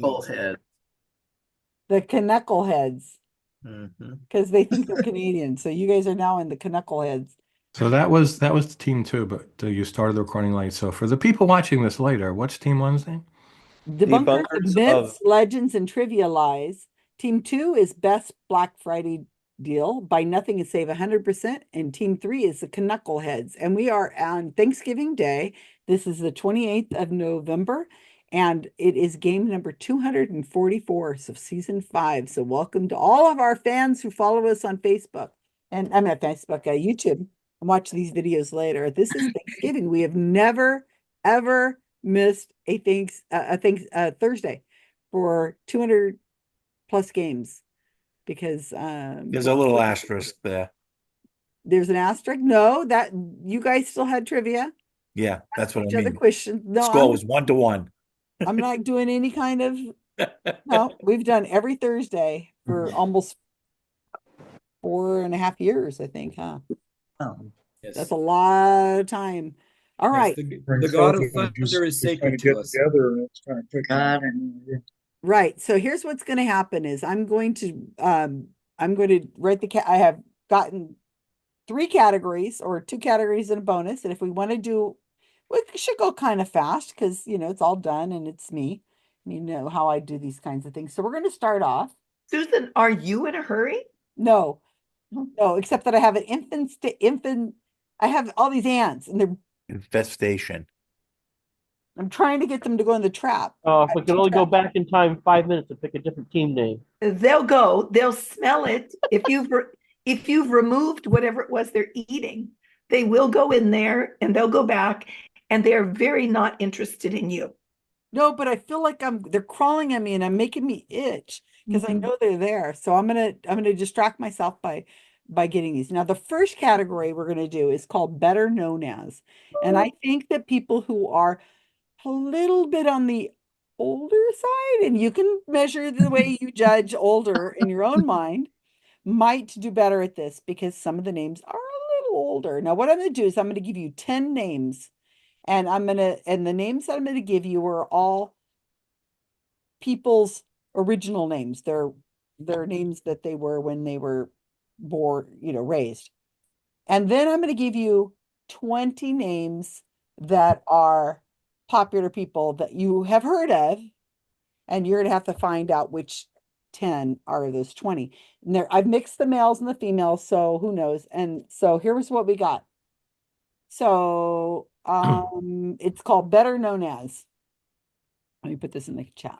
Knucklehead. The Knuckleheads, Mm-hmm. because they think they're Canadian. So you guys are now in the Knuckleheads. So that was team two, but you started the recording late. So for the people watching this later, what's team one's name? Debunkers of Debunkers of myths, legends, and trivia lies. Team two is best Black Friday deal. Buy nothing and save 100%. And team three is the Knuckleheads. And we are on Thanksgiving Day. This is the 28th of November. And it is game number 244 of season 5. So welcome to all of our fans who follow us on Facebook. And I'm at Facebook, YouTube, and watch these videos later. This is Thanksgiving. We have never, ever missed a Thursday for 200 plus games because there's a little asterisk there. there's an asterisk. No, that you guys still had trivia. Yeah, that's what I Each other mean. question. No, Score was 1-1. I'm not doing any kind of. No, we've done every Thursday for almost 4.5 years, I think, huh? Oh, Yes. That's a lot of time. All Yes, right. the God of Thunder is sacred to us. Together and it's kind of tricky. Right. So here's what's going to happen is I'm going to write I have gotten 3 categories or 2 categories and a bonus. And if we want to do, we should go kind of fast because, it's all done and it's me. You know how I do these kinds of things. So we're going to start off. Susan, are you in a hurry? No, except that I have an infant. I have all these ants and infestation. I'm trying to get them to go in the trap. If we could only go back in time 5 minutes and pick a different team name. They'll smell it. If you've removed whatever it was they're eating, they will go in there and they'll go back and they're very not interested in you. No, but I feel like they're crawling at me and I'm making me itch because I know they're there. So I'm gonna distract myself by getting these. Now, the first category we're gonna do is called better known as. And I think that people who are a little bit on the older side, and you can measure the way you judge older in your own mind, might do better at this because some of the names are a little older. Now, what I'm going to do is I'm going to give you 10 names, and the names that I'm going to give you are all people's original names. They're names that they were when they were born, raised. And then I'm going to give you 20 names that are popular people that you have heard of, and you're going to have to find out which 10 are those 20. And I've mixed the males and the females, so who knows? And so here's what we got. So it's called better known as. Let me put this in the chat.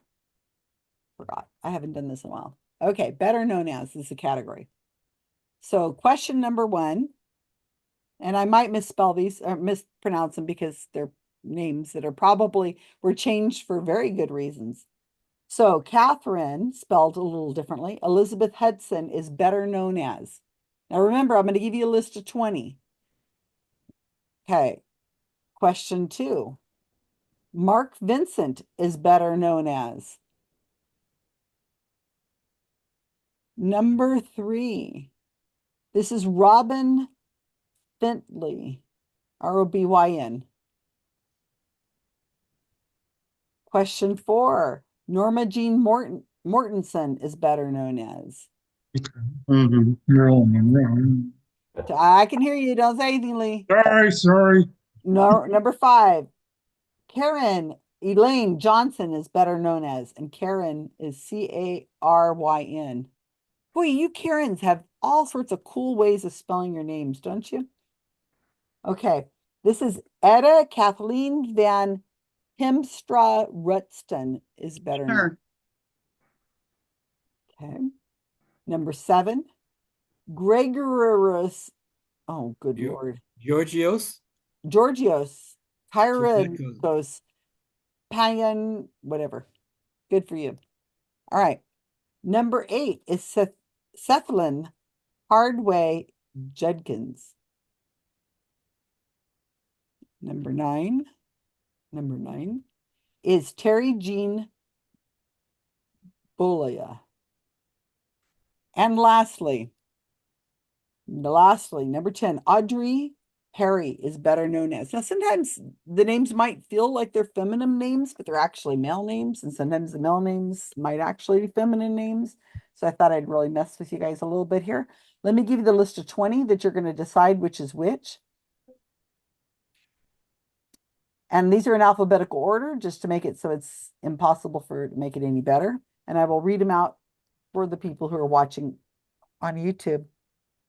Forgot. I haven't done this in a while. Okay, better known as is the category. So question number 1, and I might misspell these or mispronounce them because they're names that were changed for very good reasons. So Catherine, spelled a little differently, Elizabeth Hudson is better known as. Now remember, I'm going to give you a list of 20. Okay. Question 2. Mark Vincent is better known as. Number 3. This is Robin Bentley, Robyn. Question 4. Norma Jean Mortensen is better known as. I can hear you. Don't say anything, Lee. Sorry. No, number 5. Karen Elaine Johnson is better known as, and Karen is Caryn. Boy, you Karens have all sorts of cool ways of spelling your names, don't you? Okay, this is Etta Kathleen Van Hemstra Rutston is better known. Okay. Number 7, Gregorius. Oh, good Lord. Georgios Kyriakos, Payan, whatever. Good for you. All right. Number 8 is Sethlin Hardway Judkins. Number 9 is Terry Jean Bolia. And lastly, number 10, Audrey Perry is better known as. Now, sometimes the names might feel like they're feminine names, but they're actually male names. And sometimes the male names might actually be feminine names. So I thought I'd really mess with you guys a little bit here. Let me give you the list of 20 that you're going to decide which is which. And these are in alphabetical order just to make it so it's impossible to make it any better. And I will read them out for the people who are watching on YouTube.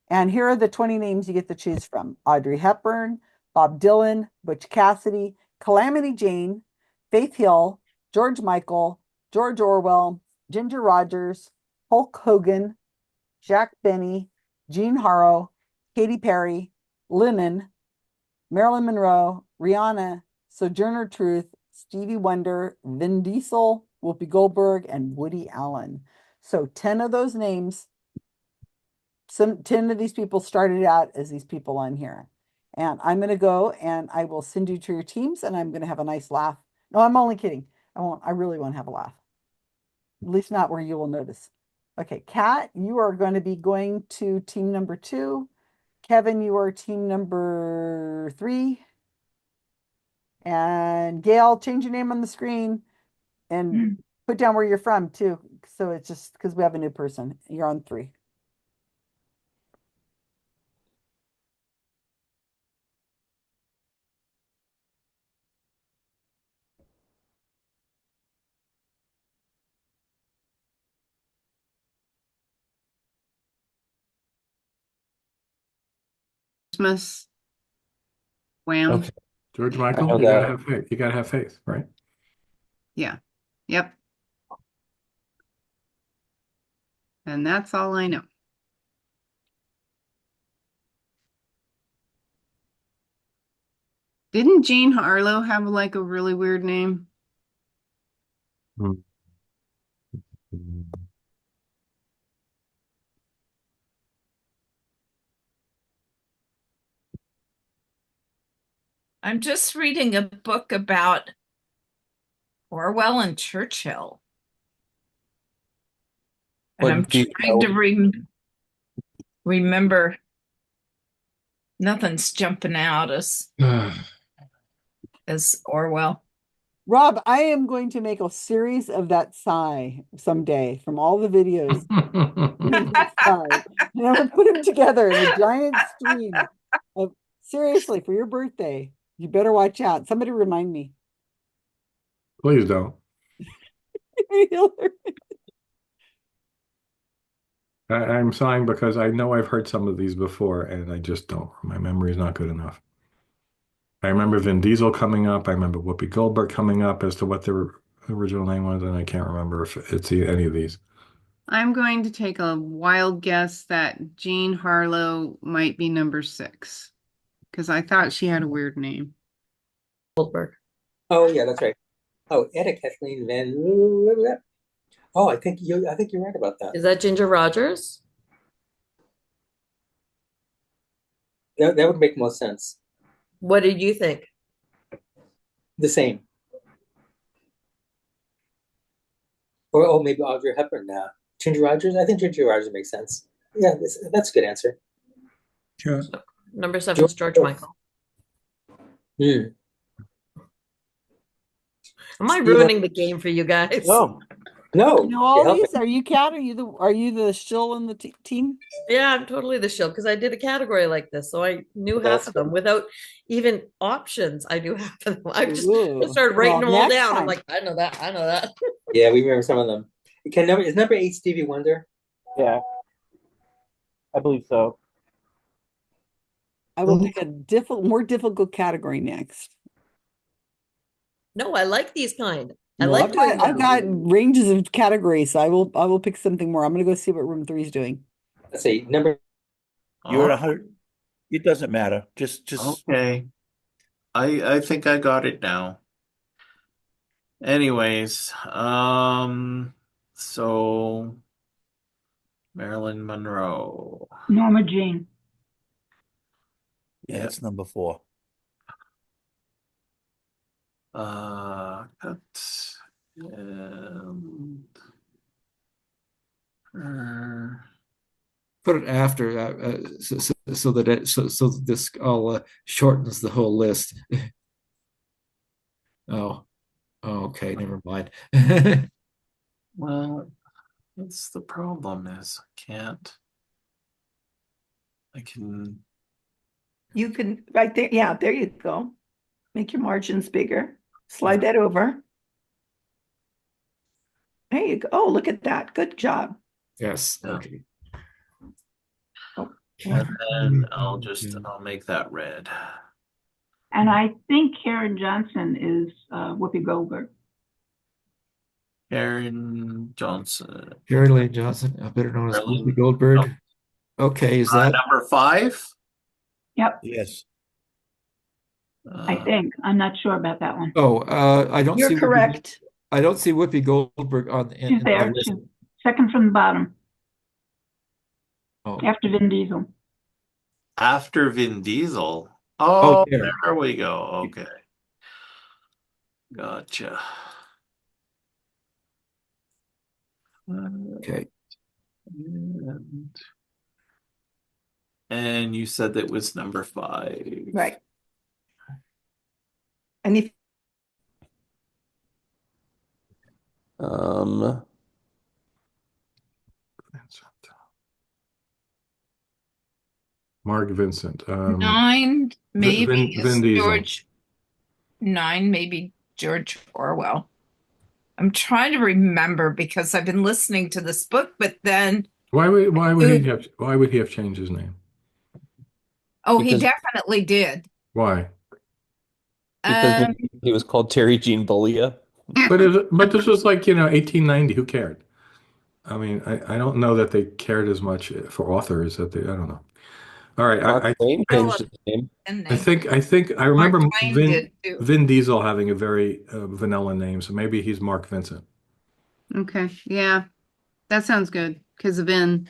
And here are the 20 names you get to choose from: Audrey Hepburn, Bob Dylan, Butch Cassidy, Calamity Jane, Faith Hill, George Michael, George Orwell, Ginger Rogers, Hulk Hogan, Jack Benny, Jean Harlow, Katy Perry, Lennon, Marilyn Monroe, Rihanna, Sojourner Truth, Stevie Wonder, Vin Diesel, Whoopi Goldberg, and Woody Allen. So 10 of those names, 10 of these people started out as these people on here. And I'm going to go and I will send you to your teams and I'm going to have a nice laugh. No, I'm only kidding. I really won't have a laugh. At least not where you will notice. Okay, Kat, you are going to be going to team number 2. Kevin, you are team number 3. And Gail, change your name on the screen and put down where you're from too. So it's just because we have a new person. You're on 3. Christmas. Wham. Okay. George Michael, know you gotta that. have faith. You gotta have faith, right? Yeah. Yep. And that's all I know. Didn't Jean Harlow have like a really weird name? I'm just reading a book about Orwell and Churchill. And What I'm do you trying to know? remember. Nothing's jumping out as Orwell. Rob, I am going to make a series of that sigh someday from all the videos. And I'm going to put them together in a giant stream of, seriously, for your birthday. You better watch out. Somebody remind me. Please don't. I'm sighing because I know I've heard some of these before and I just don't. My memory is not good enough. I remember Vin Diesel coming up. I remember Whoopi Goldberg coming up as to what their original name was, and I can't remember if it's any of these. I'm going to take a wild guess that Jean Harlow might be number 6 because I thought she had a weird name. Goldberg. Oh yeah, that's right. Oh, Etta Kathleen Van. Oh, I think you're right about that. Is that Ginger Rogers? That would make most sense. What did you think? The same. Or maybe Audrey Hepburn now. Ginger Rogers? I think Ginger Rogers makes sense. Yeah, that's a good answer. Sure. Number 7 is George Michael. Mm. Am I ruining the game for you guys? No, You know all you're these? Are you Kat? Are you the shill in the team? Yeah, I'm totally the shill because I did a category like this, so I knew half of them without even options. I knew half of them. I just started writing them all down. I'm like, I know that. I know that. Yeah, we remember some of them. Is number 8 Stevie Wonder? Yeah, I believe so. I will pick a more difficult category next. No, I like these kind. I No, like doing I've them. got ranges of categories, so I will pick something more. I'm gonna go see what room 3 is doing. Let's see, number. You're at 100. It doesn't matter. Just Okay. I think I got it now. Anyways, so Marilyn Monroe. Norma Jean. yeah, it's number 4. That's her. Put it after, so that this all shortens the whole list. Oh, okay, never mind. Well, that's the problem is I can. You can, right there. Yeah, there you go. Make your margins bigger. Slide that over. There you go. Oh, look at that. Good job. Yes. Yeah. Okay. And then I'll make that red. And I think Karen Johnson is Whoopi Goldberg. Karen Johnson. Karen Lane Johnson, better known as Karen Whoopi Goldberg. Okay, is that number 5? Yep, Yes. I think. I'm not sure about that one. Oh, I don't You're see correct. I don't see Whoopi Goldberg on in She's my there. list. She's second from the bottom, Oh, after Vin Diesel. After Vin Diesel. Oh, there. there we go. Okay. Gotcha. Okay. And you said that was number 5. Right. And if Mark Vincent. 9 maybe Vin is Diesel. George. 9 maybe George Orwell. I'm trying to remember because I've been listening to this book, but then Why would he have changed his name? he definitely did. Why? Because he was called Terry Jean Bullia. But this was like 1890. Who cared? I mean, I don't know that they cared as much for authors that I don't know. All right, Mark Twain changed his name. I think I remember Mark Twain did too. Vin Diesel having a very vanilla name, so maybe he's Mark Vincent. Okay, yeah, that sounds good because of Vin.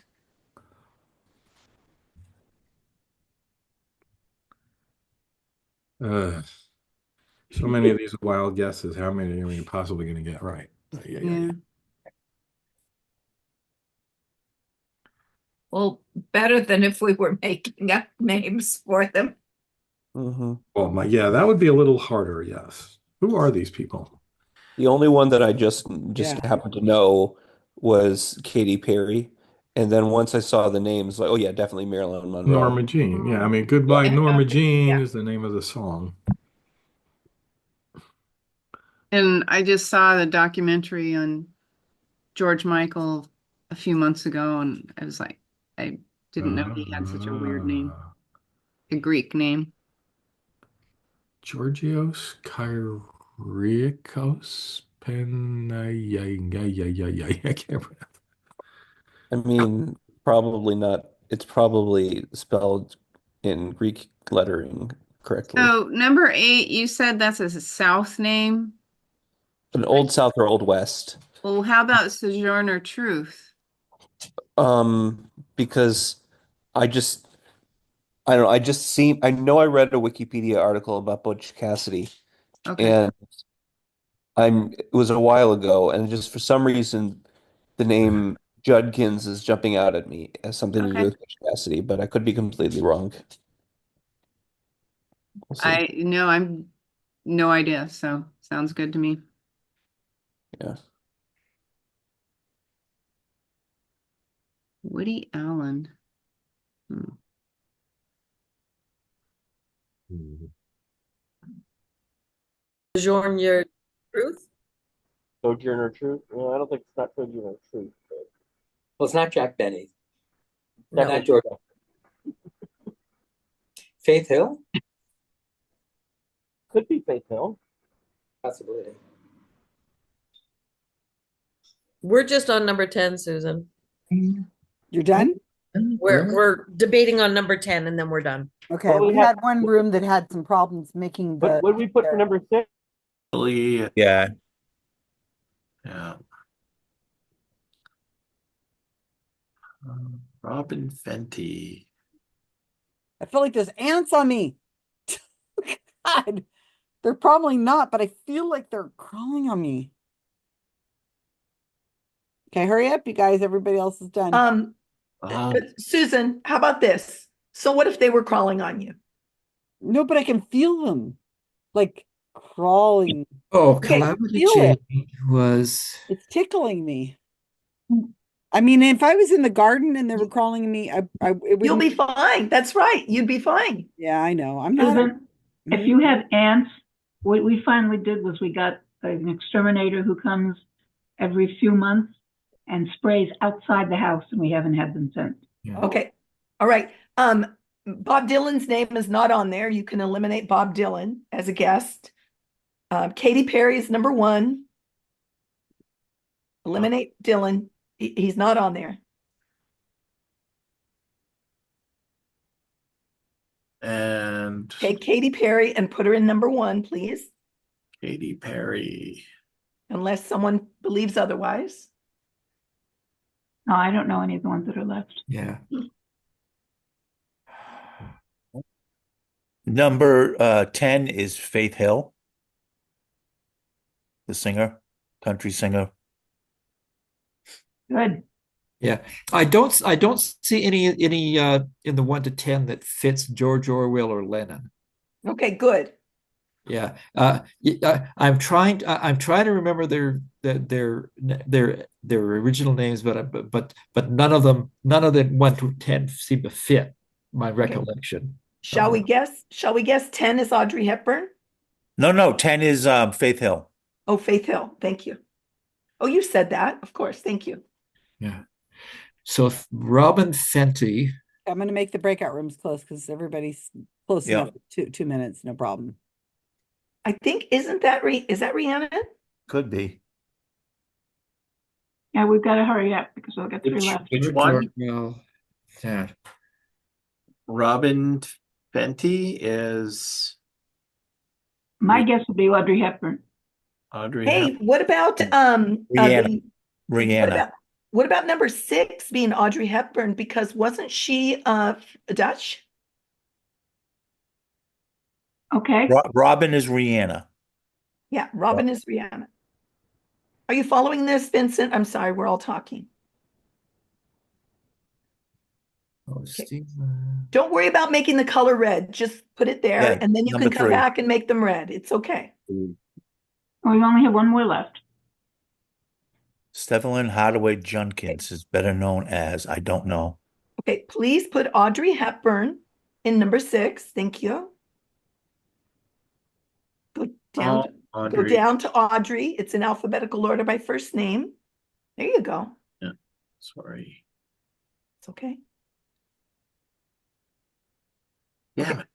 So many of these wild guesses. How many are you possibly going to get right? Yeah. Well, better than if we were making up names for them. Mm-hmm. Well, that would be a little harder. Yes. Who are these people? The only one that I just happened to know was Katy Perry. And then once I saw the names, like, oh yeah, definitely Marilyn Monroe. Norma Jean. Yeah, I mean, Goodbye Norma Jean is the name of the song. And I just saw the documentary on George Michael a few months ago, and I was like, I didn't know he had such a weird name, a Greek name. Georgios Kyriakos I can't pronounce. I mean, probably not. It's probably spelled in Greek lettering correctly. So number 8, you said that's a South name? An Old South or Old West. Well, how about Sojourner Truth? Because I know I read a Wikipedia article about Butch Cassidy. Okay. And it was a while ago, and just for some reason the name Judkins is jumping out at me as something to do with Butch Cassidy, but I could be completely wrong. We'll see. I'm no idea, so sounds good to me. Yeah. Woody Allen. Sojourner Truth? Sojourner Truth? No, I don't think it's not Sojourner Truth. Well, it's not Jack Benny. No. Not George. Faith Hill? Could be Faith Hill. Possibility. We're just on number 10, Susan. You're done? We're debating on number 10 and then we're done. Okay, Well, we we have- had one room that had some problems making the. What did we put for number 6? Really? Yeah. Yeah. Robin Fenty. I feel like there's ants on me. God, they're probably not, but I feel like they're crawling on me. Okay, hurry up, you guys. Everybody else is done. Susan, how about this? So what if they were crawling on you? No, but I can feel them like crawling. Oh, Like, I can Calamity feel Jane it. was. It's tickling me. I mean, if I was in the garden and they were crawling me, it You'll wouldn't. be fine. That's right. You'd be fine. Yeah, I know. I'm not. Susan, if you have ants, what we finally did was we got an exterminator who comes every few months and sprays outside the house, and we haven't had them since. Okay. All right. Bob Dylan's name is not on there. You can eliminate Bob Dylan as a guest. Katy Perry is number 1. Eliminate Dylan. He's not on there. And Take Katy Perry and put her in number 1, please. Katy Perry. Unless someone believes otherwise. No, I don't know any of the ones that are left. Yeah. Number 10 is Faith Hill, the singer, country singer. Good. Yeah, I don't see any in the 1 to 10 that fits George Orwell or Lennon. Okay, good. Yeah, I'm trying to remember their original names, but none of them 1 to 10 seem to fit my recollection. Shall we guess? 10 is Audrey Hepburn? No, 10 is Faith Hill. Oh, Faith Hill. Thank you. Oh, you said that. Of course. Thank you. Yeah. So Robin Fenty. I'm going to make the breakout rooms close because everybody's close enough. 2 minutes, no problem. I think, is that Rhiannon? Could be. Yeah, we've got to hurry up because we'll get 3 left. Which one? Well, yeah. Robin Fenty is My guess would be Audrey Hepburn. Audrey. Hey, what about Rihanna. What about number 6 being Audrey Hepburn? Because wasn't she Dutch? Okay. Robin is Rihanna. Yeah, Robin is Rihanna. Are you following this, Vincent? I'm sorry, we're all talking. Oh, Steve. Don't worry about making the color red. Just put it there, Yeah, and then you number can come 3. back and make them red. It's okay. We only have 1 more left. Stefan Hardaway Junkins is better known as, I don't know. Okay, please put Audrey Hepburn in number 6. Thank you. Go down, go down to Audrey. It's in alphabetical order by first name. There you go. Yeah, sorry. It's okay. Damn it.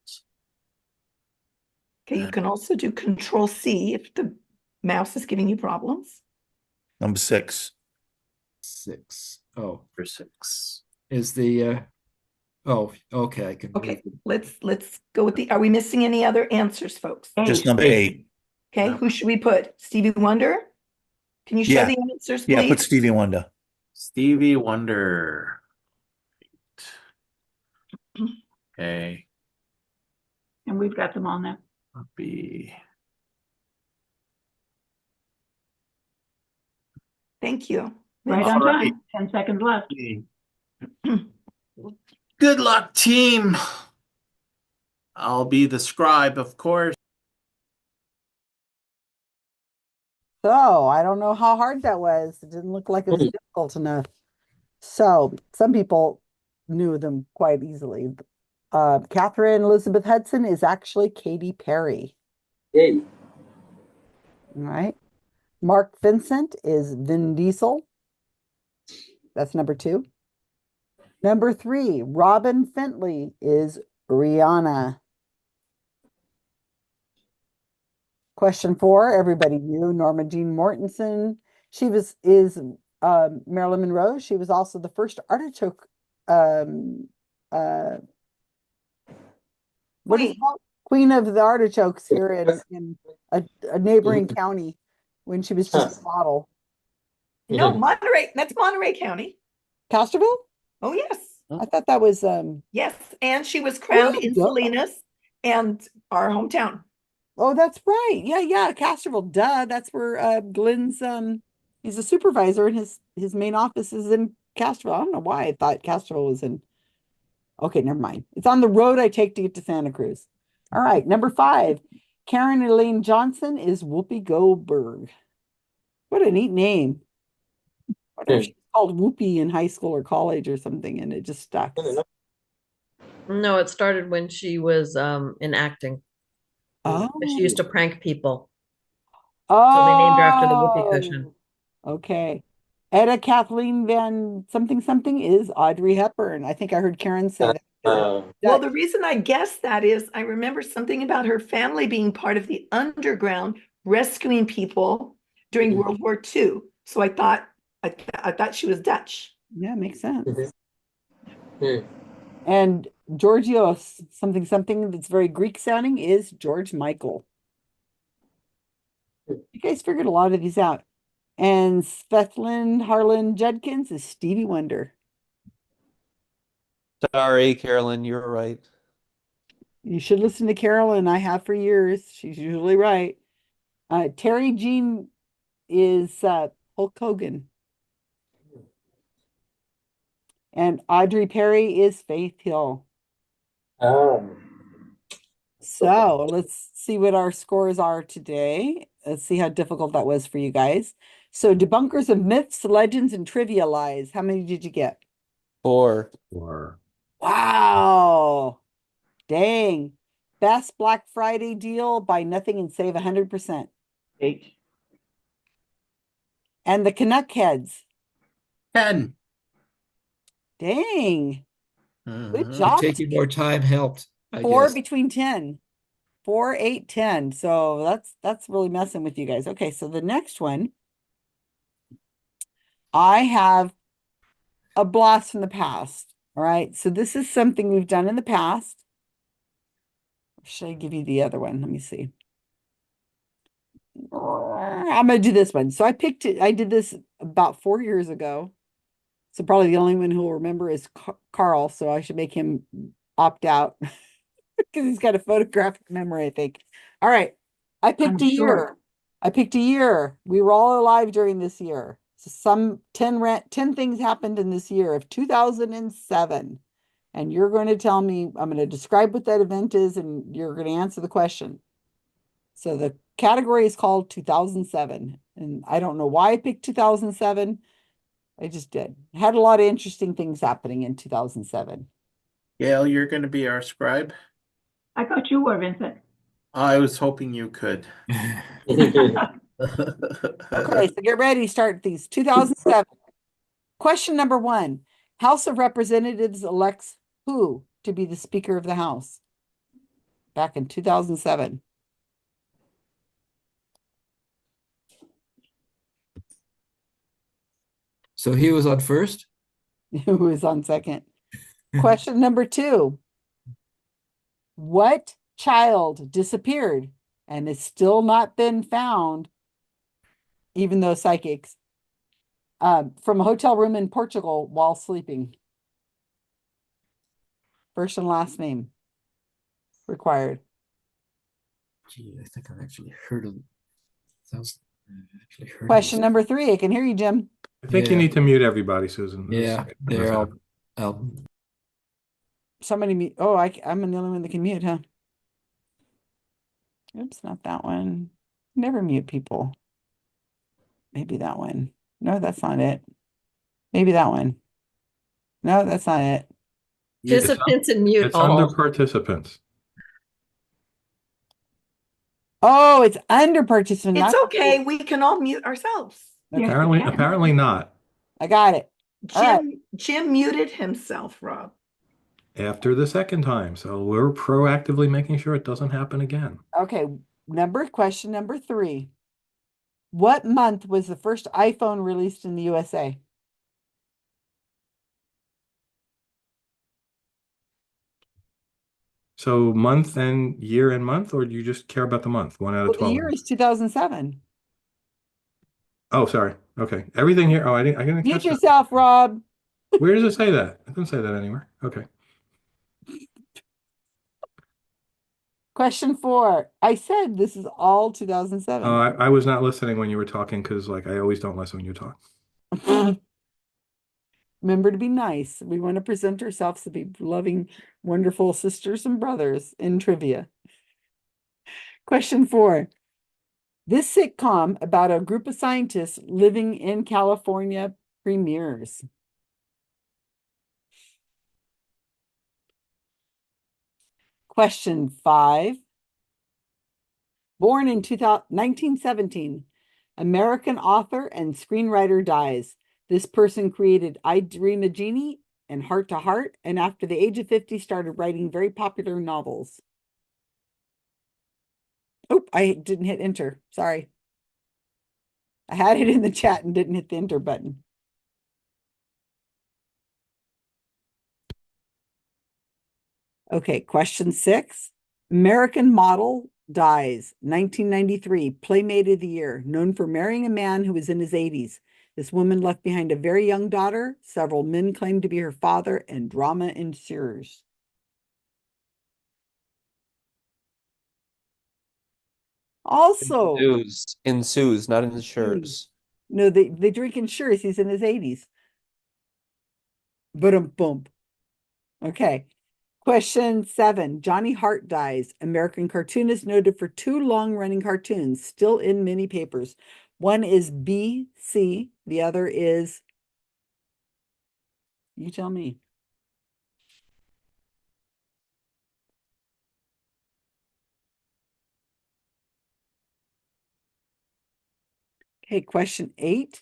Okay, you can also do Control C if the mouse is giving you problems. Number 6. 6. Oh, For 6. is the oh, okay, I can Okay, let's go with the, are we missing any other answers, folks? Just number 8. Okay, who should we put? Stevie Wonder? Can you show Yeah. the answers, please? Yeah, put Stevie Wonder. Stevie Wonder. Okay. And we've got them all now. Be Thank you. Right on All right. time. 10 seconds left. Good luck, team. I'll be the scribe, of course. So I don't know how hard that was. It didn't look like it was difficult enough. So some people knew them quite easily. Catherine Elizabeth Hudson is actually Katy Perry. Yay. All right. Mark Vincent is Vin Diesel. That's number 2. Number 3, Robin Fenty is Rihanna. Question 4, everybody knew Norma Jean Mortensen. She is Marilyn Monroe. She was also the first artichoke what is it called? Queen of the Artichokes here in a neighboring county when she was just a model. No, Monterey. That's Monterey County. Castroville? Oh, yes. I thought that was Yes, and she was crowned Oh, in duh. Salinas and our hometown. Oh, that's right. Yeah, Castroville. Duh. That's where Glenn's he's a supervisor and his main office is in Castroville. I don't know why I thought Castroville was in. Okay, never mind. It's on the road I take to get to Santa Cruz. All right, number 5. Karen Elaine Johnson is Whoopi Goldberg. What a neat name. I wonder if she's called Whoopi in high school or college or something, and it just stuck. No, it started when she was in acting. Oh. She used to prank people. Oh. So they named her after the whoopee cushion. Okay. Etta Kathleen Van something something is Audrey Hepburn. I think I heard Karen say that. Well, the reason I guess that is I remember something about her family being part of the underground rescuing people during World War II. So I thought she was Dutch. Yeah, makes sense. And Georgios something something that's very Greek sounding is George Michael. You guys figured a lot of these out. And Svetlin Harlan Judkins is Stevie Wonder. Sorry, Carolyn, you're right. You should listen to Carolyn. I have for years. She's usually right. Terry Jean is Hulk Hogan. And Audrey Perry is Faith Hill. So let's see what our scores are today. Let's see how difficult that was for you guys. So debunkers of myths, legends, and trivia lies. How many did you get? 4. Wow. Dang. Best Black Friday deal, buy nothing and save 100%. 8. And the Canuck heads. 10. Dang. Good But job. taking more time helped, I 4 guess. between 10. 4, 8, 10. So that's really messing with you guys. Okay, so the next one, I have a blast from the past. All right, so this is something we've done in the past. Should I give you the other one? Let me see. I'm gonna do this one. So I picked it. I did this about 4 years ago. So probably the only one who will remember is Carl. So I should make him opt out because he's got a photographic memory, I think. All right, I picked I'm a year. sure. I picked a year. We were all alive during this year. So some 10 things happened in this year of 2007. And you're going to tell me, I'm going to describe what that event is, and you're going to answer the question. So the category is called 2007. And I don't know why I picked 2007. I just did. Had a lot of interesting things happening in 2007. Gail, you're going to be our scribe. I thought you were, Vincent. I was hoping you could. Okay, so get ready to start these. 2007. Question number 1. House of Representatives elects who to be the Speaker of the House? Back in 2007. So he was on first? Who was on second? Question number 2. What child disappeared and has still not been found, even though psychics, from a hotel room in Portugal while sleeping? First and last name required. Gee, I think I've actually heard of sounds actually heard of Question this. number 3. I can hear you, Jim. I think you Yeah. need to mute everybody, Susan. Yeah, there I'll Somebody mute. Oh, I'm the only one that can mute, huh? Oops, not that one. Never mute people. Maybe that one. No, that's not it. Maybe that one. No, that's not it. Participants and mute It's under all. participants. Oh, it's under participant. It's not- okay. We can all mute ourselves. Okay. Apparently not. I got it. All right. Jim muted himself, Rob. After the second time. So we're proactively making sure it doesn't happen again. Okay. Question number 3. What month was the first iPhone released in the USA? So month and year and month, or do you just care about the month? 1 out of Well, the 12. year is 2007. Oh, sorry. Okay. Everything here. Oh, I didn't Mute catch that. yourself, Rob. Where does it say that? It doesn't say that anywhere. Okay. Question 4. I said this is all 2007. I was not listening when you were talking because, like, I always don't listen when you talk. Remember to be nice. We want to present ourselves to be loving, wonderful sisters and brothers in trivia. Question 4. This sitcom about a group of scientists living in California premieres. Question 5. Born in 1917, American author and screenwriter dies. This person created I Dream of Jeannie and Heart to Heart, and after the age of 50 started writing very popular novels. Oh, I didn't hit enter. Sorry. I had it in the chat and didn't hit the enter button. Okay, question 6. American model dies, 1993, Playmate of the Year, known for marrying a man who was in his 80s. This woman left behind a very young daughter. Several men claimed to be her father, and drama ensues. Also, ensues, not ensures. No, they drink ensures. He's in his 80s. Boom. Okay. Question 7. Johnny Hart dies. American cartoonist noted for 2 long-running cartoons, still in many papers. One is BC. The other is, you tell me. Okay, question 8.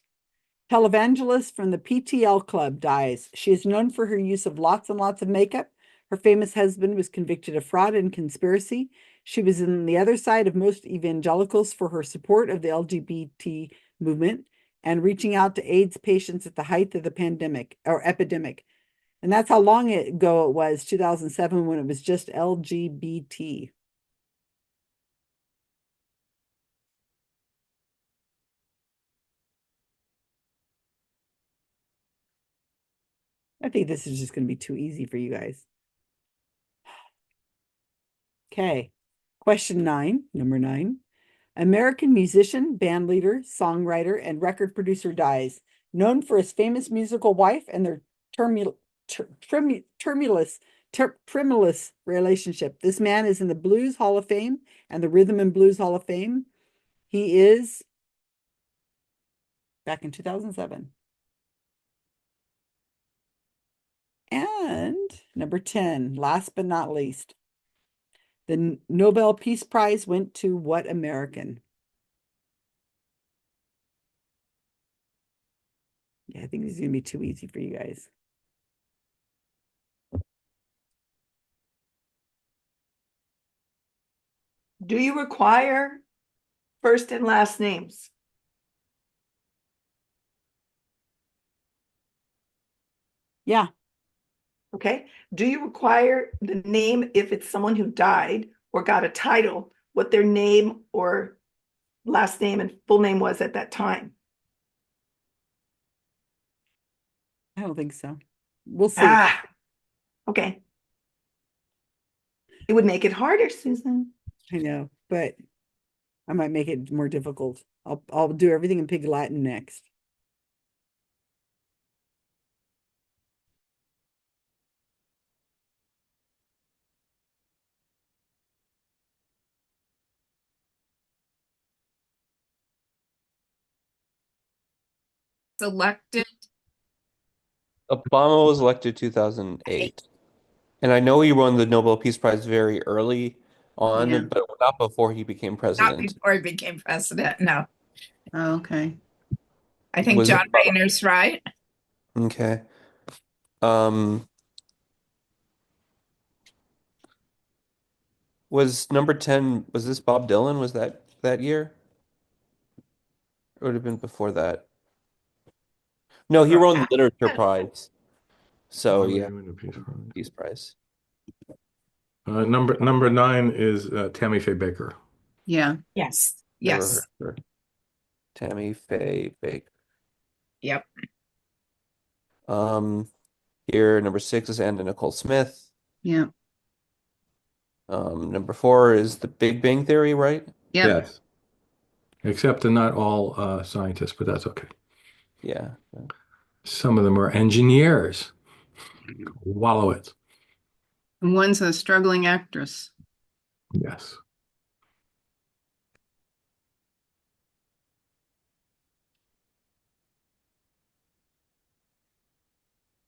Televangelist from the PTL Club dies. She is known for her use of lots and lots of makeup. Her famous husband was convicted of fraud and conspiracy. She was in the other side of most evangelicals for her support of the LGBT movement and reaching out to AIDS patients at the height of the pandemic or epidemic. And that's how long ago it was, 2007, when it was just LGBT. I think this is just going to be too easy for you guys. Okay. Question 9, number 9. American musician, band leader, songwriter, and record producer dies. Known for his famous musical wife and their tremulous relationship. This man is in the Blues Hall of Fame and the Rhythm and Blues Hall of Fame. He is back in 2007. And number 10, last but not least, the Nobel Peace Prize went to what American? Yeah, I think this is going to be too easy for you guys. Do you require first and last names? Yeah. Okay. Do you require the name if it's someone who died or got a title, what their name or last name and full name was at that time? I don't think so. We'll see. Okay. It would make it harder, Susan. I know, but I might make it more difficult. I'll do everything in Pig Latin next. Elected. Obama was elected 2008. And I know he won the Nobel Peace Prize very early on, Yeah. but not before he became Not president. before he became president, no. Oh, okay. I think Was it John Boehner's right. Okay. Was number 10, was this Bob Dylan? Was that year? It would have been before that. No, he won the Literature Prize. So Why would yeah, he win a Peace Prize? Peace Prize. Number 9 is Tammy Faye Baker. Yeah. Yes. Never Yes. heard of her. Tammy Faye Baker. Yep. Here, number 6 is Anna Nicole Smith. Yeah. Number 4 is The Big Bang Theory, right? Yep. Yes. Except they're not all scientists, but that's okay. Yeah. Some of them are engineers. Wallow it. And one's a struggling actress. Yes.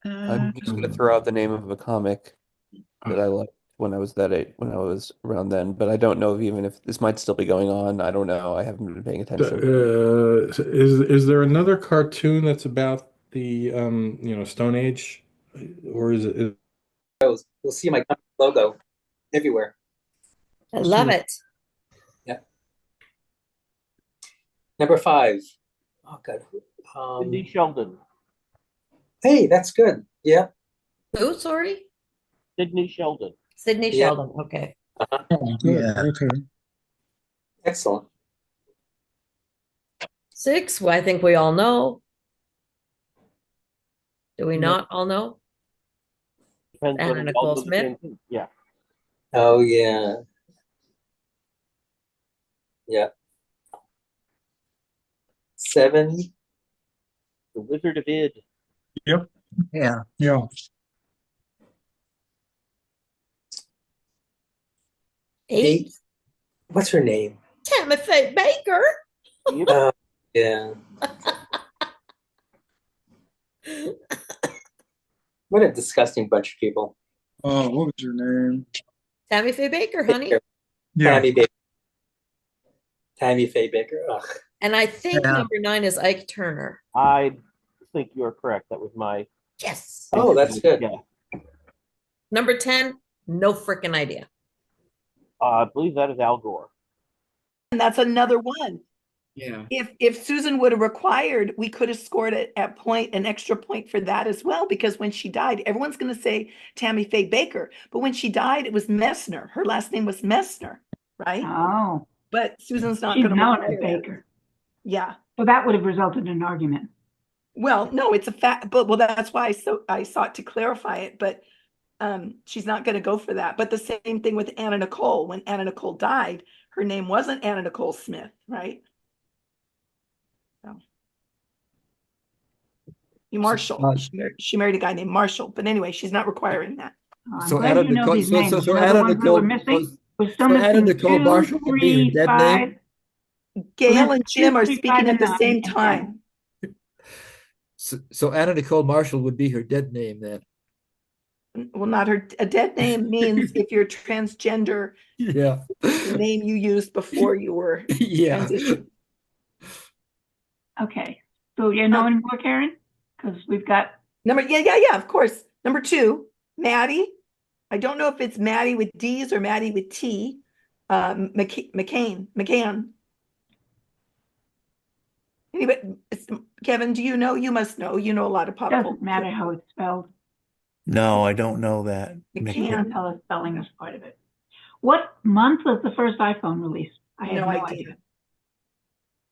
I'm just gonna throw out the name of a comic that I liked when I was when I was around then, but I don't know even if this might still be going on. I don't know. I haven't been paying attention. Is there another cartoon that's about the Stone Age, or is it? You'll see my company logo everywhere. I love it. Yeah. Number 5. Oh God. Cindy Sheldon. Hey, that's good. Yeah. Who, sorry? Sydney Sheldon. Sydney Yeah. Sheldon. Okay. Yeah. Okay. Excellent. 6, well, I think we all know. Do we Yeah. not all know? Depends Anna whether we all Nicole do the Smith. same thing. Yeah. Oh yeah. Yeah. 7. The Wizard of Id. Yep. Yeah. Yeah. 8, What's her name? Tammy Faye Baker. Oh yeah. What a disgusting bunch of people. Oh, what was her name? Tammy Faye Baker, honey. Yeah. Tammy Baker. Tammy Faye Baker. Ugh. And I think Yeah. number 9 is Ike Turner. I think you're correct. That was my. Yes. Oh, that's good. Yeah. Number 10, no freaking idea. I believe that is Al Gore. And that's another one. Yeah. If Susan would have required, we could have scored it at an extra point for that as well, because when she died, everyone's going to say Tammy Faye Baker, but when she died, it was Messner. Her last name was Messner, right? Oh, But Susan's not she's going to known require as that. Baker. Yeah. So that would have resulted in an argument. Well, no, it's a fact, but well, that's why I sought to clarify it, but she's not going to go for that. But the same thing with Anna Nicole. When Anna Nicole died, her name wasn't Anna Nicole Smith, right? So. Marshall. She married a guy named Marshall, but anyway, she's not requiring that. Oh, I'm So glad Anna you know Nicole, these so, names. so, so You know the Anna ones that Nicole, we're missing? We're still so Anna missing Nicole 2, Marshall would be her 3, dead 5. name. Gail and Two, Jim are 3, 5, speaking at and the 9, same and 10. time. So Anna Nicole Marshall would be her dead name then. Well, not her. A dead name means if you're transgender, Yeah. the name you used before you were Yeah. transitioned. Okay. So you know any more, Karen? Because we've got Yeah, of course. Number 2, Maddie. I don't know if it's Maddie with D's or Maddie with T. McCann. Anybody, Kevin, do you know? You must know. You know a lot of pop doesn't culture. matter how it's spelled. No, I don't know that. McCann. Can't tell us spelling is part of it. What month was the first iPhone released? I have No no idea. idea.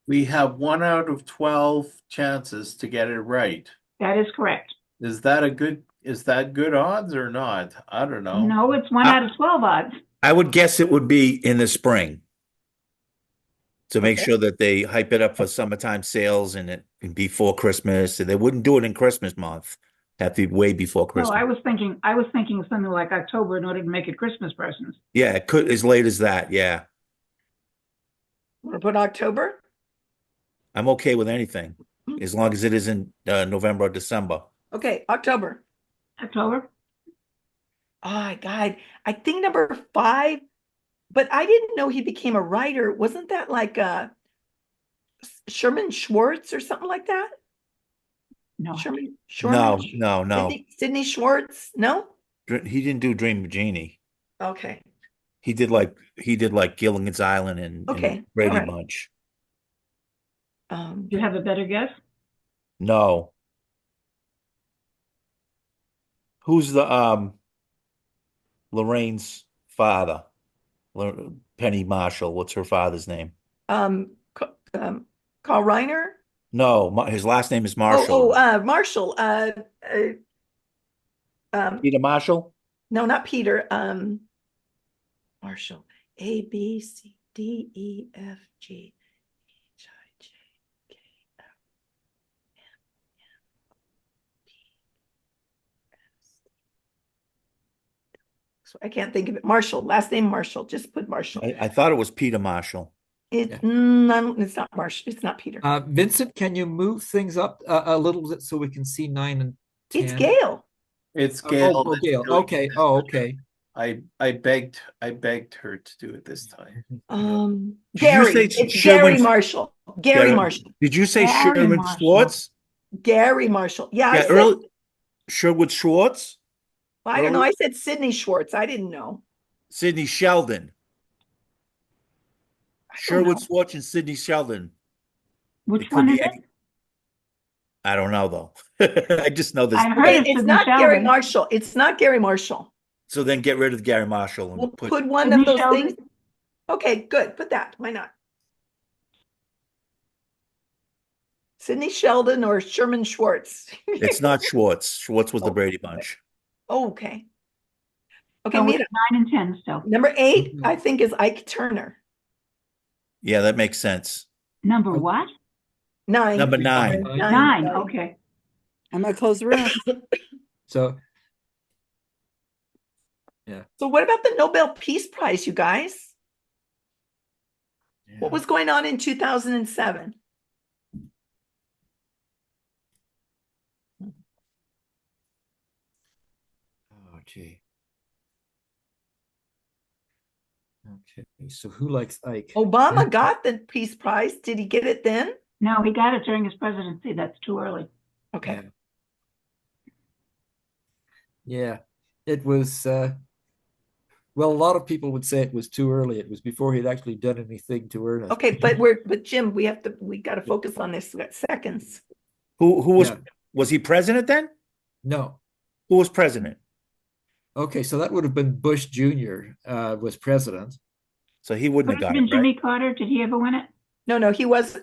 We have 1 out of 12 chances to get it right. That is correct. Is that good odds or not? I don't know. No, it's 1 out of 12 odds. I would guess it would be in the spring to make sure that they hype it up for summertime sales and before Christmas. They wouldn't do it in Christmas month. Have to be way before No, Christmas. I was thinking of something like October in order to make it Christmas presents. Yeah, it could as late as that. Yeah, Want to put October? I'm okay with anything as long as it isn't November or December. Okay, October. October? Oh, God. I think number 5, but I didn't know he became a writer. Wasn't that like Sherman Schwartz or something like that? No. Sherman No. Sydney Schwartz? No? He didn't do Dream Genie. Okay. He did like Gilligan's Island and Okay, Brady all right. Bunch. Do you have a better guess? No. Who's the Lorraine's father? Penny Marshall. What's her father's name? Carl Reiner? No, his last name is Marshall. Marshall. Peter Marshall? No, not Peter. Marshall. A B C D E F G H I J K L M N I can't think of it. Marshall, last name Marshall. Just put Marshall. I thought it was Peter Marshall. It's not Marshall. It's not Peter. Vincent, can you move things up a little bit so we can see 9 and 10? It's Gail. It's Gail. Oh, Gail. Okay. Oh, okay. I begged her to do it this time. Gary. say It's Sherwin- Gary Marshall. Gary Marshall. Did you say Gary Sherman Marshall. Schwartz? Gary Marshall. Yeah, I Yeah, said, early Sherwood Schwartz? I don't know. I said Sydney Schwartz. I didn't know. Sidney Sheldon. I don't Sherwood know. Schwartz and Sidney Sheldon. Which It could one be is it? any- I don't know though. I just know this. I heard it. It's Sidney not Gary Sheldon. Marshall. It's not Gary Marshall. So then get rid of Gary Marshall and We'll put put one Sidney of those Sheldon? things. Okay, good. Put that. Why not? Sidney Sheldon or Sherman Schwartz. it's not Schwartz. Schwartz was the Brady Bunch. Oh, okay. Okay, So Mita. it's 9 and 10 still. Number 8, Mhm. I think, is Ike Turner. Yeah, that makes sense. Number what? 9. Number 9. 9. Okay. I'm gonna close the room. So So what about the Nobel Peace Prize, you guys? What was going on in 2007? oh, gee. Okay. So who likes Ike? Obama got the Peace Prize. Did he get it then? No, he got it during his presidency. That's too early. Okay. Yeah. It was well, a lot of people would say it was too early. It was before he'd actually done anything to earn it. Okay, but Jim, we got to focus on this. We got seconds. Who was Yeah. was he president then? No. Who was president? Okay, so that would have been Bush Jr. Was president. So he wouldn't Could have have got been it, right? Jimmy Carter. Did he ever win it? No, he was.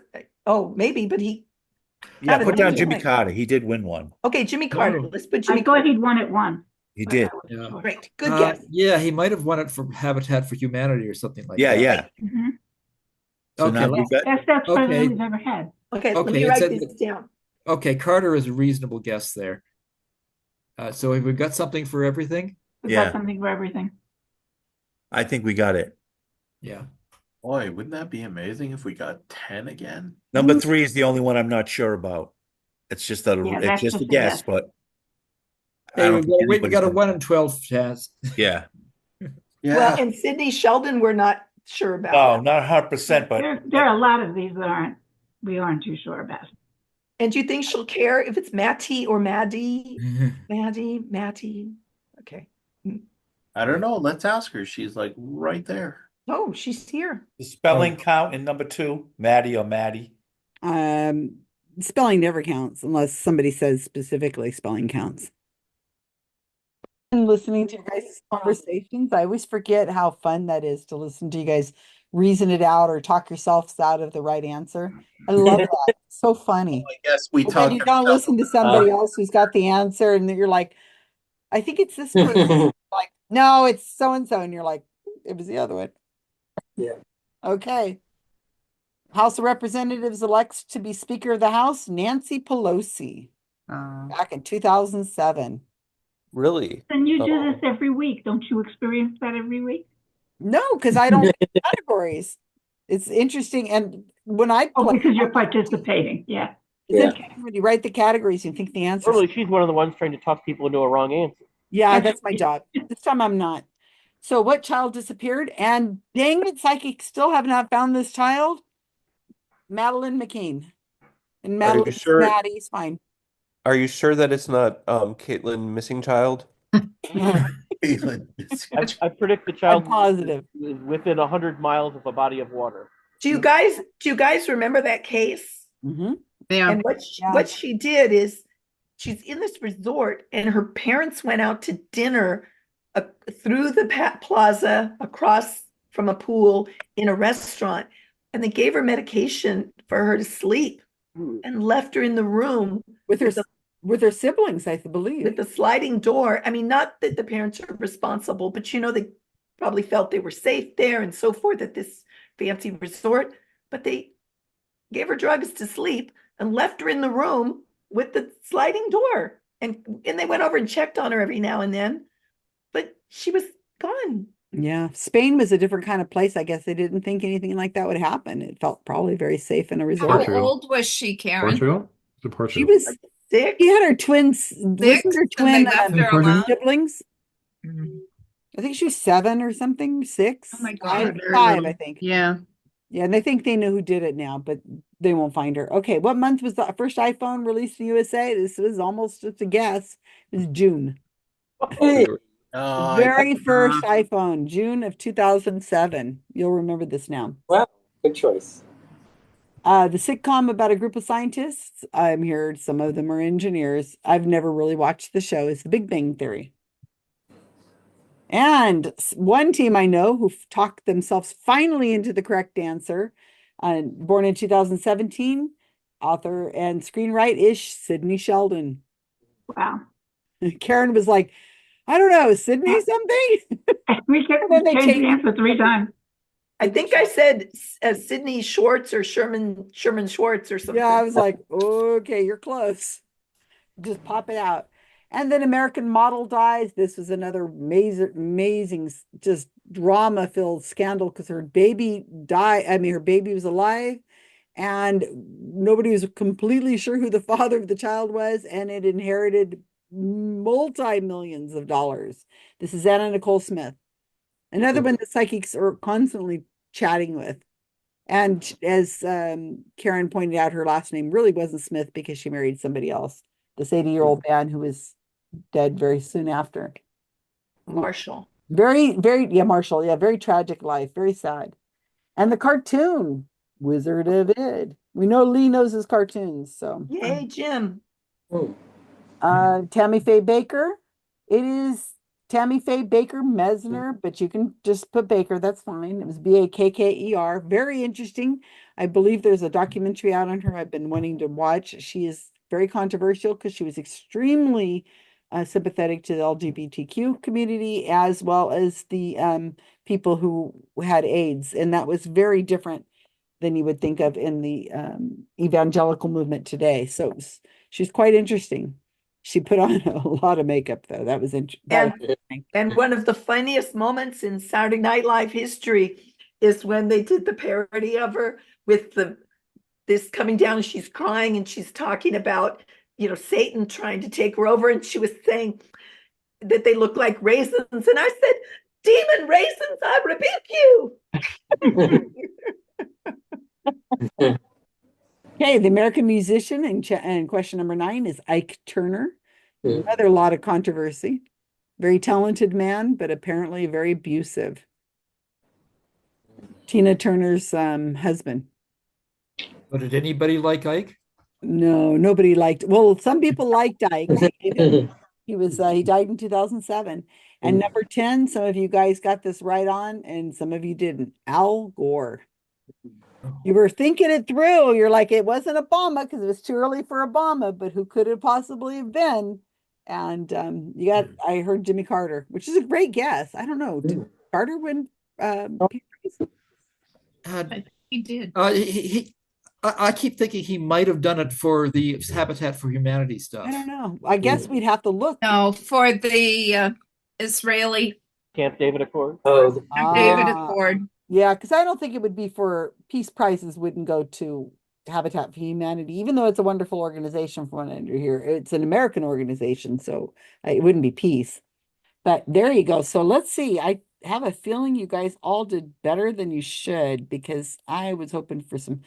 Oh, maybe, but he. Yeah, got it put down anyway. Jimmy Carter. He did win one. Okay, Jimmy Carter. No. Let's put I Jimmy thought Carter. he'd won it one. He but did. I wasn't Yeah. sure. Great. Good guess. Yeah, he might have won it for Habitat for Humanity or something like Yeah, that. yeah. Mhm. So Okay, now we've got Best president Okay. we've ever had. Okay, let Okay, me it write said this down. Okay, Carter is a reasonable guess there. So have we got something for everything? We've Yeah. got something for everything. I think we got it. Yeah. Boy, wouldn't that be amazing if we got 10 again? Number 3 is the only one I'm not sure about. It's just a Yeah, it's that's just a just a guess, guess. but I Hey, don't think we got a anybody's 1 in 12 chance. yeah. Yeah. Well, and Sidney Sheldon, we're not sure about. No, not 100%, but There are a lot of these that we aren't too sure about. And do you think she'll care if it's Matty or Maddie? Matty. Okay. I don't know. Let's ask her. She's like right there. Oh, she's here. the spelling count in number 2, Maddie or Maddie. Spelling never counts unless somebody says specifically spelling counts. And listening to your guys' conversations, I always forget how fun that is to listen to you guys reason it out or talk yourselves out of the right answer. I love that. It's so funny. I guess we But then talked. you don't listen to somebody else who's got the answer and you're like, I think it's this person. Like, no, it's so and so. And you're like, it was the other one. Yeah. Okay. House of Representatives elects to be Speaker of the House, Nancy Pelosi, back in 2007. Really? And you do Oh. this every week. Don't you experience that every week? No, because I don't pick categories. It's interesting. And when I Oh, play, because you're participating. Yeah. it's interesting when you write the categories, you think the answer. Normally, she's one of the ones trying to talk people into a wrong answer. Yeah, that's my job. This time I'm not. So what child disappeared? And dang it, psychics still have not found this child. Madeline McCain. And Madeline's sure? Maddie's fine. Are you sure that it's not Caitlin missing child? Mm-hmm. I predict the child I'm positive. is within 100 miles of a body of water. Do you guys remember that case? Mm-hmm. Yeah. And what she did is she's in this resort and her parents went out to dinner through the plaza across from a pool in a restaurant, and they gave her medication for her to sleep and left her in the room with her siblings, I believe. with the sliding door. I mean, not that the parents are responsible, but they probably felt they were safe there and so forth at this fancy resort, but they gave her drugs to sleep and left her in the room with the sliding door. And they went over and checked on her every now and then, but she was gone. Yeah, Spain was a different kind of place. I guess they didn't think anything like that would happen. It felt probably very safe in a How resort. Portugal. old was she, Karen? Portugal? The She Portugal. was, Six. she had her twins, wasn't her And they twin left her alone? siblings? Mhm. I think she was 7 or something, 6. Oh my I- God. 5, I think. Yeah. Yeah, and they think they know who did it now, but they won't find her. Okay, what month was the first iPhone released in USA? This was almost just a guess. It was June. Hey, Very first iPhone, June of 2007. You'll remember this now. wow, good choice. The sitcom about a group of scientists. I'm here. Some of them are engineers. I've never really watched the show. Is The Big Bang Theory. And one team I know who talked themselves finally into the correct answer, born in 2017, author and screenwriter-ish Sidney Sheldon. Wow. Karen was like, I don't know, Sydney something? We kept then they changing the changed answer 3 times. I think I said Sydney Schwartz or Sherman Schwartz or something. Yeah, I was like, okay, you're close. Just pop it out. And then American Model dies. This was another amazing, just drama-filled scandal because her baby died. I mean, her baby was alive, and nobody was completely sure who the father of the child was, and it inherited multi-millions of dollars. This is Anna Nicole Smith. Another one that psychics are constantly chatting with. And as Karen pointed out, her last name really wasn't Smith because she married somebody else. This 80-year-old man who was dead very soon after. Marshall. Very, yeah, Marshall. Yeah, very tragic life, very sad. And the cartoon, Wizard of Id. We know Lee knows his cartoons, so. Yay, Jim. Tammy Faye Baker. It is Tammy Faye Baker Mesner, but you can just put Baker, that's fine. It was Bakker. Very interesting. I believe there's a documentary out on her I've been wanting to watch. She is very controversial because she was extremely sympathetic to the LGBTQ community as well as the people who had AIDS. And that was very different than you would think of in the evangelical movement today. So she's quite interesting. She put on a lot of makeup, though. That was interesting. And one of the funniest moments in Saturday Night Live history is when they did the parody of her with this coming down and she's crying and she's talking about, Satan trying to take her over. And she was saying that they look like raisins. And I said, demon raisins, I rebuke you. Okay, the American musician and question number 9 is Ike Turner. Another lot of controversy. Very talented man, but apparently very abusive. Tina Turner's husband. But did anybody like Ike? No, nobody liked. Well, some people liked Ike. He died in 2007. And number 10, some of you guys got this right on, and some of you didn't. Al Gore. You were thinking it through. You're like, it wasn't Obama because it was too early for Obama, but who could it possibly have been? And I heard Jimmy Carter, which is a great guess. I don't know. Did Carter win? He did. I keep thinking he might have done it for the Habitat for Humanity stuff. I don't know. I guess we'd have to look. No, for the Israeli Camp David Accord. Oh, Camp David Accord. Yeah, because I don't think it would be for peace prizes wouldn't go to Habitat for Humanity, even though it's a wonderful organization from what I hear. It's an American organization, so it wouldn't be peace. But there you go. So let's see. I have a feeling you guys all did better than you should because I was hoping for some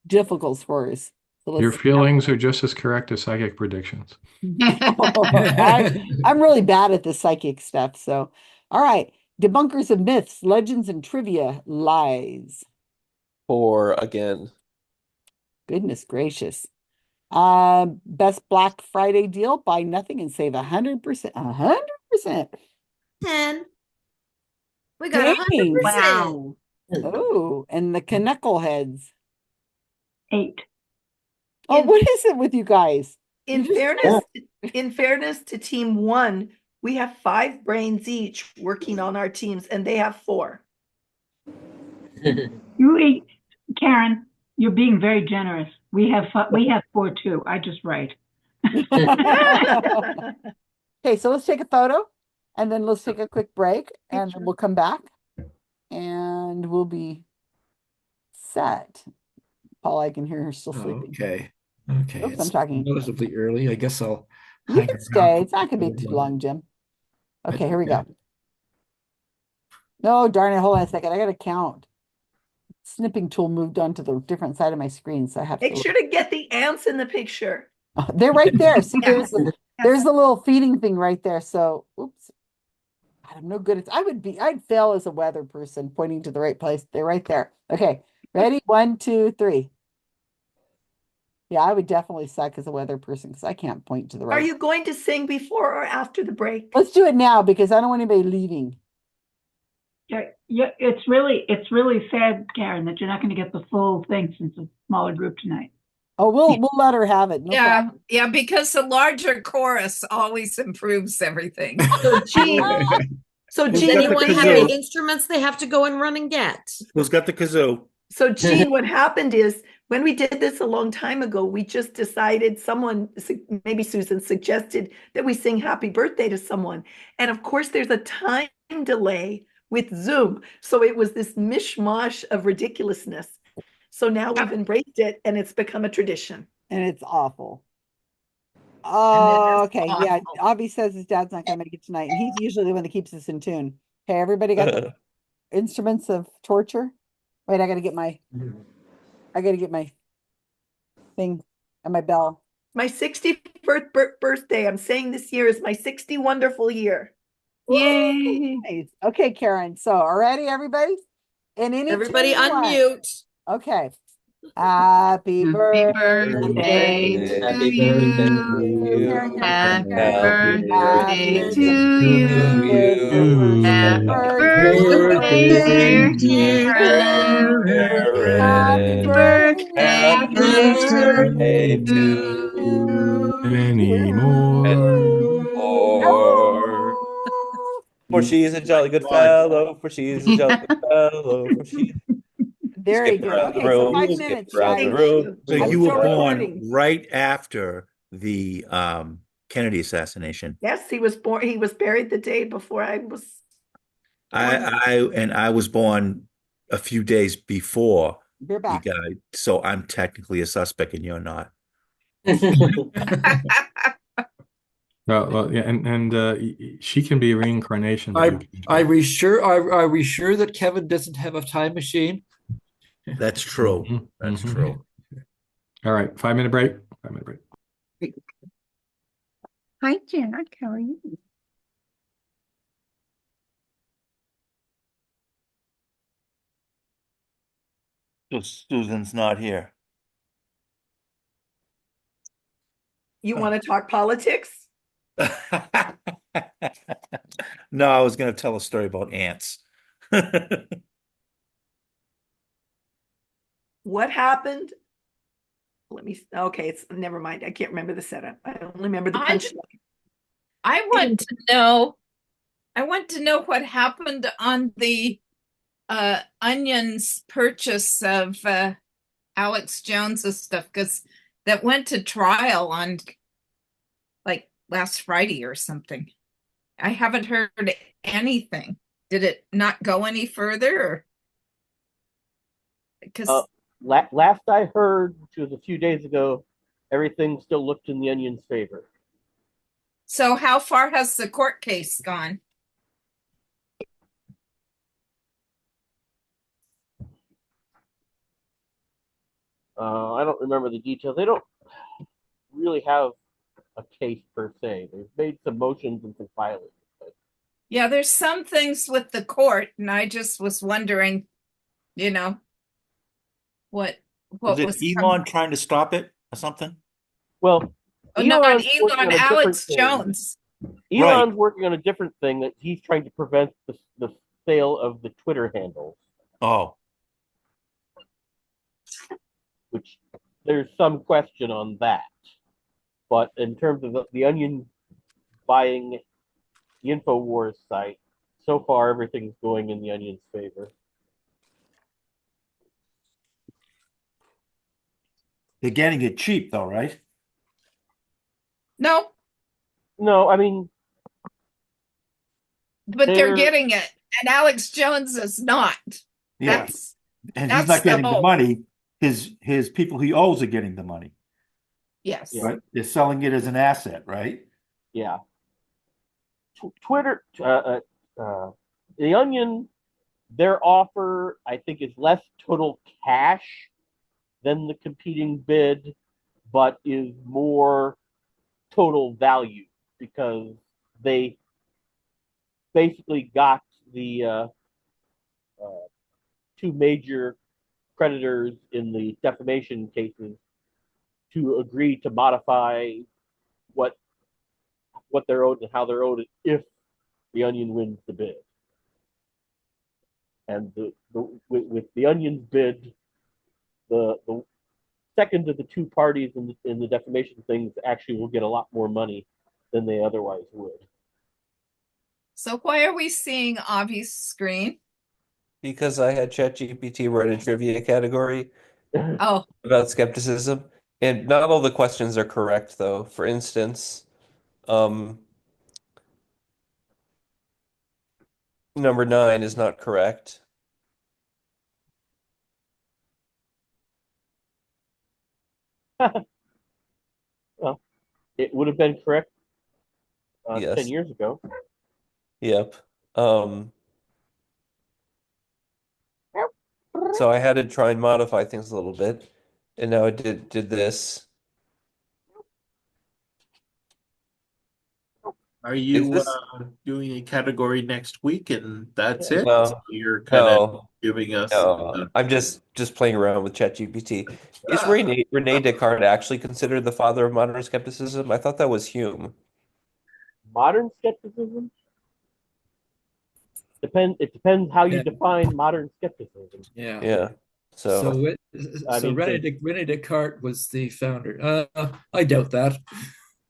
difficult scores. So Your feelings are just as correct as psychic predictions. I'm really bad at the psychic stuff. So, all right. Debunkers of myths, legends, and trivia, lies. 4 again. Goodness gracious. Best Black Friday deal, buy nothing and save 100%. 100%. 10. We got 100%. Wow. Oh, and the Knuckleheads. 8. Oh, what is it with you guys? In fairness to team 1, we have 5 brains each working on our teams, and they have 4. Karen, you're being very generous. We have 4 too. I just write. Okay, so let's take a photo and then let's take a quick break, and then we'll come back, and we'll be set. Paul, I can hear her still sleeping. Okay. Okay. Oops, I'm It's talking. relatively early. I guess I'll You hang can around stay. for It's not going to a be too little long, Jim. bit. Okay, here we go. No, darn it. Hold on a second. I got to count. Snipping tool moved on to the different side of my screen, so I have Make to. sure to get the ants in the picture. They're right there. See, there's the little feeding thing right there. So, oops. I'm no good at. I'd fail as a weather person pointing to the right place. They're right there. Okay, ready? 1, 2, 3. Yeah, I would definitely suck as a weather person because I can't point to the Are right. you going to sing before or after the break? Let's do it now because I don't want anybody leaving. Yeah, it's really sad, Karen, that you're not going to get the full thing since it's a smaller group tonight. Oh, we'll let her have it. No Yeah, problem. yeah, because the larger chorus always improves everything. So Jean, Does got the anyone have kazoo? the instruments they have to go and run and get? Who's got the kazoo? So Jean, what happened is when we did this a long time ago, we just decided maybe Susan suggested that we sing happy birthday to someone. And of course, there's a time delay with Zoom. So it was this mishmash of ridiculousness. So now we've embraced it and it's become a tradition. And it's awful. Oh, okay. awful. Yeah. Avi says his dad's not going to make it tonight. And he's usually the one that keeps us in tune. Okay. Everybody got the instruments of torture? Wait, I got to get my thing and my bell. My 61st birthday. I'm saying this year is my 60 wonderful year. Yay. Nice. Okay, Karen. So, already, everybody? In any Everybody tune you want. unmute. Okay. Happy birthday birthday to to you. Happy birthday to you. Happy birthday, dear Karen. Happy Happy birthday to you. Many more. For she is a jolly good fellow. For she is a jolly good fellow. For she. Very Skip good. around the Okay, so room, 5 skip minutes. around the guys. room. So I'm you were still born recording. right after the Kennedy assassination. Yes, he was born. He was buried the day before I was. I was born a few days before You're you back. died, so I'm technically a suspect and you're not. Well, yeah, and she can be a reincarnation. Are we sure that Kevin doesn't have a time machine? That's true. That's true. All right, 5-minute break. 5-minute break. Hi, Jack. How are you? So Susan's not here. You want to talk politics? No, I was going to tell a story about ants. What happened? Okay, it's never mind. I can't remember the setup. I only remember the punchline. I want to know what happened on the Onion's purchase of Alex Jones's stuff, because that went to trial on like last Friday or something. I haven't heard anything. Did it not go any further? Because last I heard, which was a few days ago, everything still looked in the Onion's favor. so how far has the court case gone? I don't remember the details. They don't really have a case per se. They've made some motions and some filings. Yeah, there's some things with the court, and I just was wondering, what Was was it Elon trying to stop it or something? Well, Oh, not Elon's working Elon, on a Alex different thing. Jones. Elon's working on a different thing that he's trying to prevent the sale of the Twitter handles, Oh, which there's some question on that. But in terms of the Onion buying the InfoWars site, so far everything's going in the Onion's favor. they're getting it cheap though, right? No, No, I mean, but they're getting it, and Alex Jones is not. Yeah. And he's not getting the money. His people he owes are getting the money. Yes. Right? They're selling it as an asset, right? Yeah. Twitter, The Onion, their offer, I think, is less total cash than the competing bid, but is more total value because they basically got the two major creditors in the defamation cases to agree to modify what they're owed and how they're owed it if the Onion wins the bid. And with the Onion's bid, the second of the two parties in the defamation things actually will get a lot more money than they otherwise would. So why are we seeing Avi's screen? Because I had ChatGPT write a trivia category about skepticism. And not all the questions are correct, though. For instance, number 9 is not correct. Well, it would have been correct Yes. 10 years ago. Yep. So I had to try and modify things a little bit, and now I did this. Are you Is this- doing a category next week and that's it? No. So you're kind of giving us No, I'm just playing around with ChatGPT. Is Rene Descartes actually considered the father of modern skepticism? I thought that was Hume. Modern skepticism? It depends how you define modern skepticism. Yeah. Yeah. So Rene Descartes was the founder. I doubt that.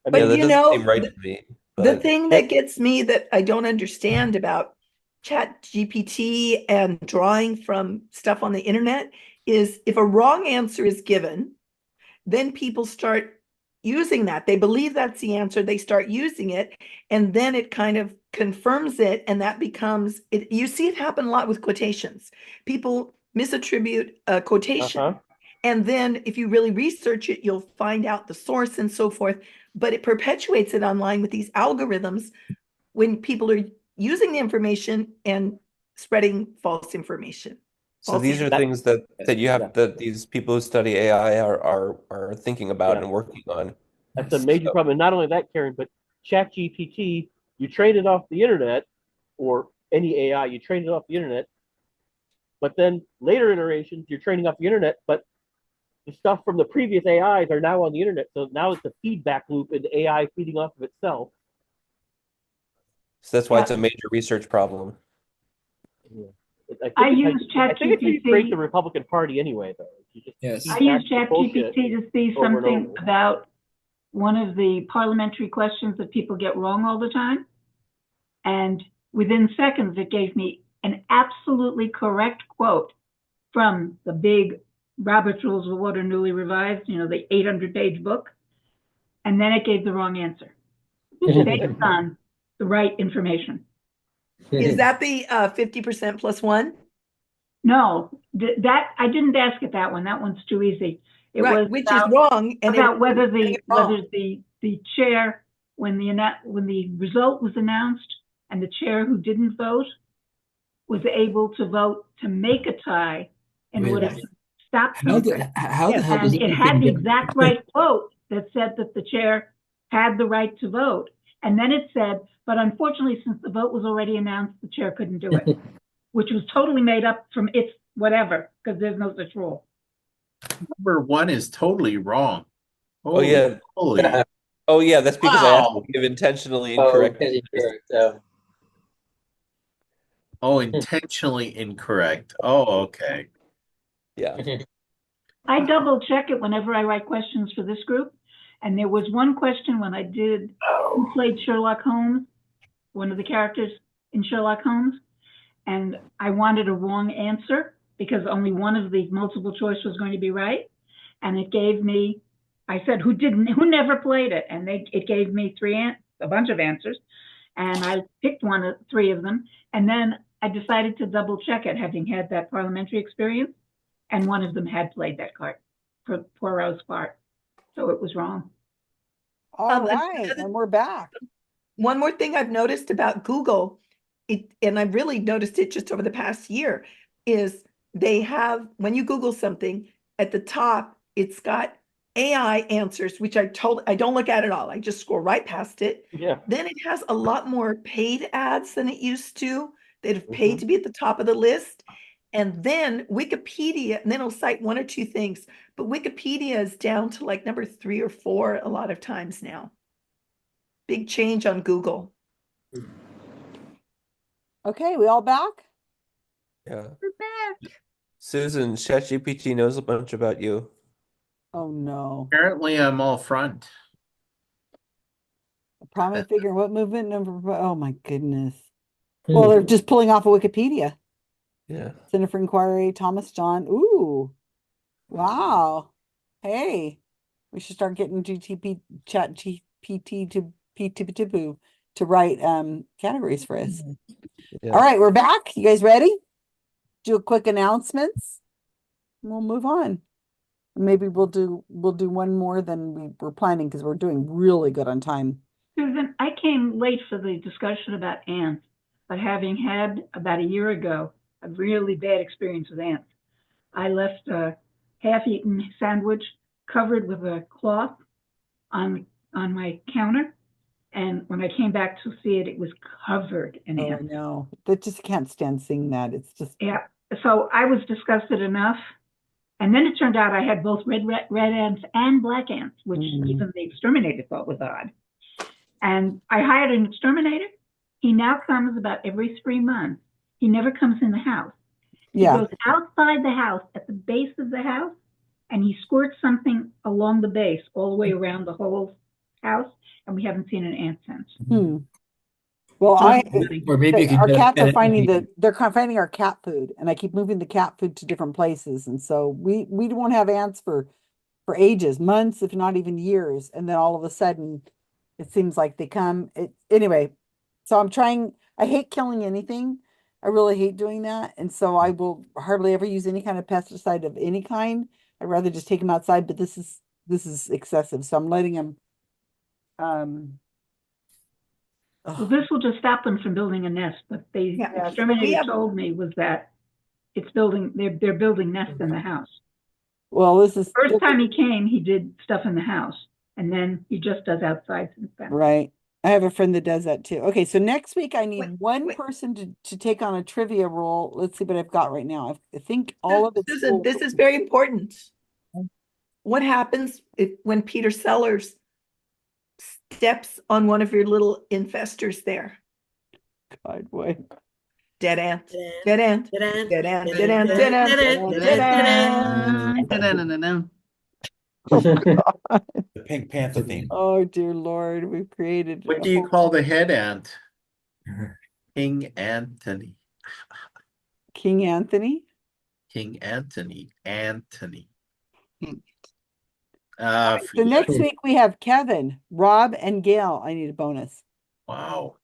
But that you doesn't know, seem right to me. the But thing that gets me that I don't understand about ChatGPT and drawing from stuff on the internet is if a wrong answer is given, then people start using that. They believe that's the answer. They start using it, and then it kind of confirms it, and that becomes it. You see it happen a lot with quotations. People misattribute a quotation, and then if you really research it, you'll find out the source and so forth. But it perpetuates it online with these algorithms when people are using the information and spreading false information. so these are things that you have that these people who study AI are thinking about and working on. That's a major problem. And not only that, Karen, but ChatGPT, you train it off the internet, or any AI, you train it off the internet, but then later iterations, you're training off the internet, but the stuff from the previous AIs are now on the internet. So now it's a feedback loop and AI feeding off of itself. So that's why it's a major research problem. Yeah. I use I think it's ChatGPT. to create the Republican Party anyway, though. You just Yes. I use feedback the bullshit ChatGPT to see over and something over. about one of the parliamentary questions that people get wrong all the time. And within seconds, it gave me an absolutely correct quote from the big Robert's Rules of Order newly revised, the 800-page book. And then it gave the wrong answer based on the right information. Is that the 50% plus one? No, that I didn't ask it that one. That one's too easy. It Right, was which about, is wrong. And about it- whether getting it wrong. the chair, when the result was announced, and the chair who didn't vote was able to vote to make a tie in Wait a order minute. to stop How the something. how the hell And does it had anything the get- exact right quote that said that the chair had the right to vote. And then it said, but unfortunately, since the vote was already announced, the chair couldn't do it, which was totally made up from its whatever, because there's no such rule. Number 1 is totally wrong. Oh yeah. Holy. Oh yeah, that's because I have Wow. to give intentionally incorrect. Oh, intentionally incorrect. Oh, okay. Yeah. I double check it whenever I write questions for this group. And there was one question when I did who played Sherlock Holmes, one of the characters in Sherlock Holmes, and I wanted a wrong answer because only one of the multiple choice was going to be right. And it gave me, I said, who never played it? And it gave me a bunch of answers. And I picked three of them. And then I decided to double check it, having had that parliamentary experience. And one of them had played that card for Poirot's part. So it was wrong. All right, and we're back. One more thing I've noticed about Google, and I've really noticed it just over the past year, is they have, when you Google something, at the top, it's got AI answers, which I don't look at all. I just scroll right past it. Yeah. Then it has a lot more paid ads than it used to. They'd have paid to be at the top of the list. And then Wikipedia, and then it'll cite one or two things, but Wikipedia is down to like number 3 or 4 a lot of times now. Big change on Google. Okay, we all back? Yeah. We're back. Susan, ChatGPT knows a bunch about you. Oh no. Apparently, I'm all front. A prominent figure in what movement number? Oh my goodness. Well, they're just pulling off of Wikipedia. Yeah. Center for Inquiry, Thomas John. Ooh. Wow. Hey, we should start getting ChatGPT to write categories for us. Yeah. All right, we're back. You guys ready? Do a quick announcements. And we'll move on. Maybe we'll do one more than we were planning because we're doing really good on time. Susan, I came late for the discussion about ants, but having had about a year ago a really bad experience with ants, I left a half-eaten sandwich covered with a cloth on my counter, and when I came back to see it, it was covered in ants. Oh no, that just can't stand seeing that. It's just So I was disgusted enough, and then it turned out I had both red ants and black ants, which even the exterminator thought was odd. And I hired an exterminator. He now comes about every 3 months. He never comes in the house. Yeah. He goes outside the house at the base of the house, and he squirts something along the base all the way around the whole house, and we haven't seen an ant since. Well, or maybe you can our just cats get are it- finding they're finding our cat food, and I keep moving the cat food to different places, and so we won't have ants for ages, months, if not even years, and then all of a sudden, it seems like they come. Anyway, so I'm trying. I hate killing anything. I really hate doing that, and so I will hardly ever use any kind of pesticide of any kind. I'd rather just take them outside, but this is excessive, so I'm letting them. Well, this will just stop them from building a nest, but the exterminator told me was that it's building. They're building nests in the house. Well, this is first time he came. He did stuff in the house, and then he just does outside since then. Right. I have a friend that does that too. Okay, so next week I need one person to take on a trivia role. Let's see what I've got right now. I think all of it's Susan, this is very important. What happens when Peter Sellers steps on one of your little infestors there? God, what? Dead ant. Dead ant. Dead ant. Dead ant. Dead ant. Dead ant. Dead ant. Oh, God. The Pink Panther theme. Oh, dear Lord, we've created. What do you call the head ant? King Anthony. King Anthony? King Anthony. Anthony. So next week we have Kevin, Rob, and Gail. I need a bonus. Wow.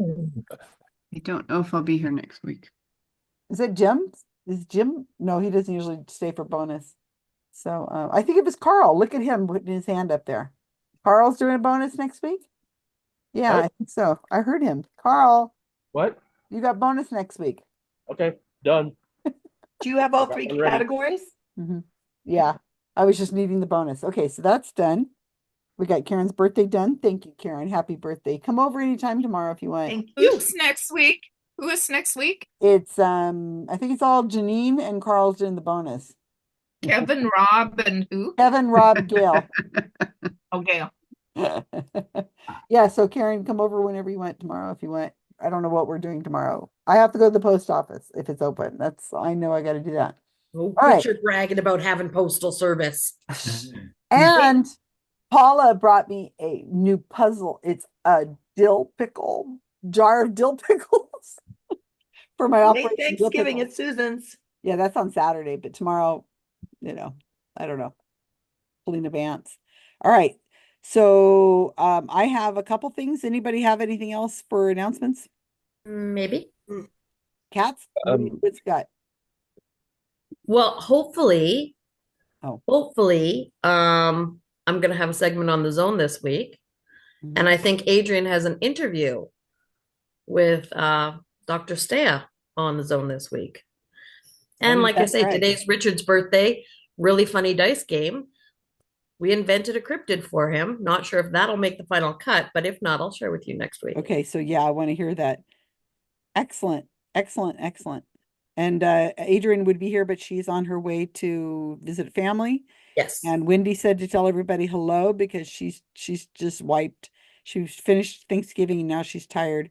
I don't know if I'll be here next week. Is it Jim? Is Jim? No, he doesn't usually stay for bonus. So I think it was Carl. Look at him putting his hand up there. Carl's doing a bonus next week? Yeah, What? I think so. I heard him. Carl, What? you got bonus next week. Okay, done. Do you have all Got 3 one ready. categories? Yeah, I was just needing the bonus. Okay, so that's done. We got Karen's birthday done. Thank you, Karen. Happy birthday. Come over anytime tomorrow if you want. Thank you. Who's next week? Who is next week? It's I think it's all Janine and Carl's doing the bonus. Kevin, Rob, and who? Kevin, Rob, Gail. Okay. Yeah, so Karen, come over whenever you want tomorrow if you want. I don't know what we're doing tomorrow. I have to go to the post office if it's open. I know I got to do that. Oh, All right. Richard bragging about having postal service. And Paula brought me a new puzzle. It's a jar of dill pickles for my Late operation. Dill Thanksgiving pickles. at Susan's. Yeah, that's on Saturday, but tomorrow, I don't know. Full in advance. All right. So I have a couple things. Anybody have anything else for announcements? Maybe. Cats? What's got? Well, hopefully, Oh. hopefully, I'm gonna have a segment on the zone this week. And I think Adrian has an interview with Dr. Stea on the zone this week. And like I say, today's Richard's birthday, really funny dice game. We invented a cryptid for him. Not sure if that'll make the final cut, but if not, I'll share with you next week. Okay, so yeah, I want to hear that. Excellent, excellent, excellent. And Adrian would be here, but she's on her way to visit family. Yes. And Wendy said to tell everybody hello because she's just wiped. She finished Thanksgiving and now she's tired.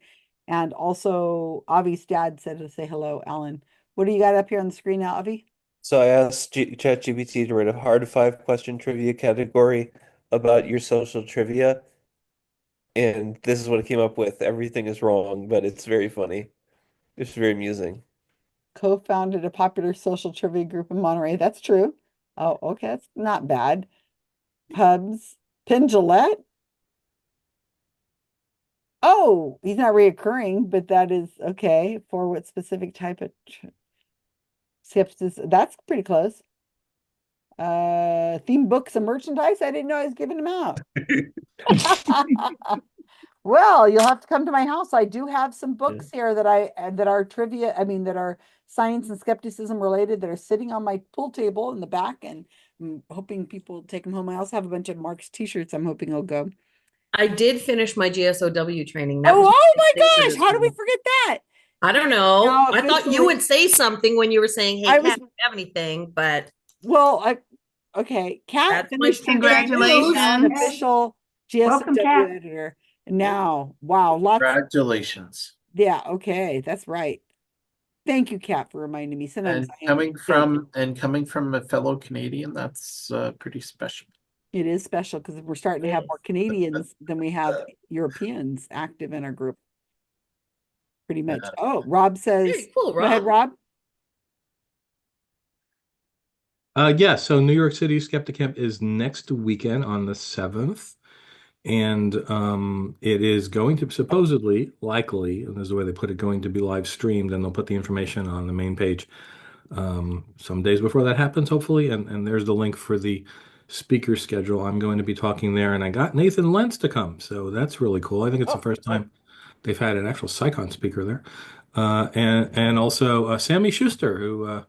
And also Avi's dad said to say hello, Alan. What do you got up here on the screen now, Avi? So I asked ChatGPT to write a hard 5-question trivia category about your social trivia. And this is what it came up with. Everything is wrong, but it's very funny. It's very amusing. Co-founded a popular social trivia group in Monterey. That's true. Oh, okay. That's not bad. Pubs. Penn Jillette. Oh, he's not reoccurring, but that is okay. For what specific type of skepticism? That's pretty close. Theme books and merchandise. I didn't know I was giving them out. Well, you'll have to come to my house. I do have some books here that are trivia. I mean, that are science and skepticism related that are sitting on my pool table in the back, and I'm hoping people take them home. I also have a bunch of Mark's t-shirts. I'm hoping they'll go. I did finish my GSOW training. Oh my gosh! How did we forget that? I don't know. No, I thought you would say something when you were saying, "Hey, Kat, do you have anything?" But okay, Kat, congratulations, official Welcome, GSOW Kat. editor. Now, wow, lots. Congratulations. Yeah, okay, that's right. Thank you, Kat, for reminding me. Sometimes And coming from a fellow Canadian, that's pretty special. it is special because we're starting to have more Canadians than we have Europeans active in our group. Pretty much. Oh, Rob says, Very cool, go ahead, Rob. Yeah, so New York City Skeptic Camp is next weekend on the 7th. And it is going to supposedly, likely, and this is the way they put it, going to be live streamed, and they'll put the information on the main page some days before that happens, hopefully. And there's the link for the speaker schedule. I'm going to be talking there, and I got Nathan Lentz to come, so that's really cool. I think it's the first time they've had an actual Psychon speaker there. And also Sammy Schuster, who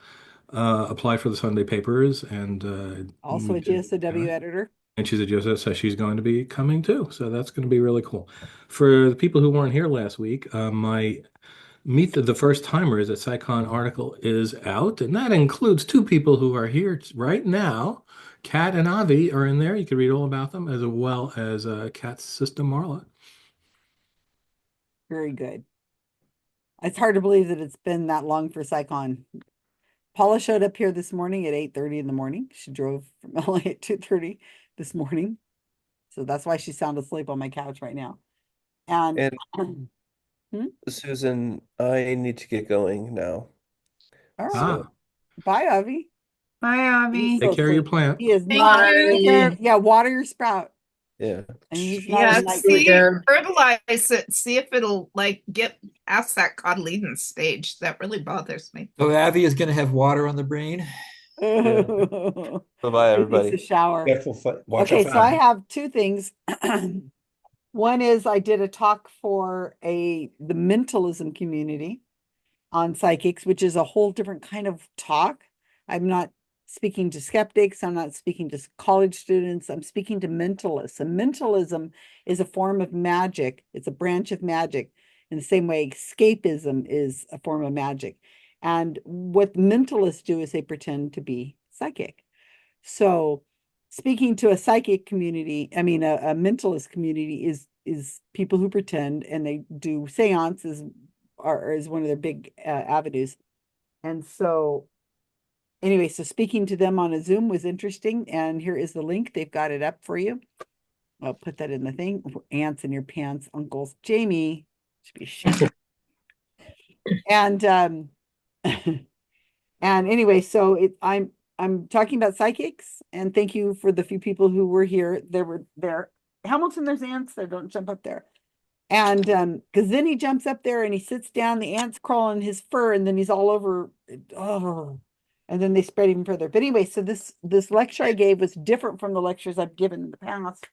applied for the Sunday papers, and also a GSOW editor. And she's a Joseph, so she's going to be coming too. So that's going to be really cool. For the people who weren't here last week, my Meet the First Timers at PsyCon article is out, and that includes 2 people who are here right now. Kat and Avi are in there. You can read all about them, as well as Kat's sister Marla. Very good. It's hard to believe that it's been that long for PsyCon. Paula showed up here this morning at 8:30 in the morning. She drove from LA at 2:30 this morning. So that's why she's sound asleep on my couch right now. And Susan, I need to get going now. All right. Bye, Avi. Bye, Avi. Take care of your plant. He is not. Yeah, water your sprout. Yeah. And he's not fertilize it. See if it'll get past that cotyledon stage. That really bothers me. So Avi is going to have water on the brain. Bye-bye, everybody. It's a shower. Watch Okay, out so I have 2 things. One is I did a talk for the mentalism community on psychics, which is a whole different kind of talk. I'm not speaking to skeptics. I'm not speaking to college students. I'm speaking to mentalists. And mentalism is a form of magic. It's a branch of magic in the same way escapism is a form of magic. And what mentalists do is they pretend to be psychic. So speaking to a psychic community, I mean, a mentalist community is people who pretend, and they do seances is one of their big avenues. And so anyway, so speaking to them on a Zoom was interesting. And here is the link. They've got it up for you. I'll put that in the thing. Ants in your pants, uncles. Jamie should be ashamed. And and anyway, so I'm talking about psychics, and thank you for the few people who were here. There were Hamilton, there's ants there. Don't jump up there. And because then he jumps up there and he sits down, the ants crawl on his fur, and then he's all over. Oh, and then they spread even further. But anyway, so this lecture I gave was different from the lectures I've given in the past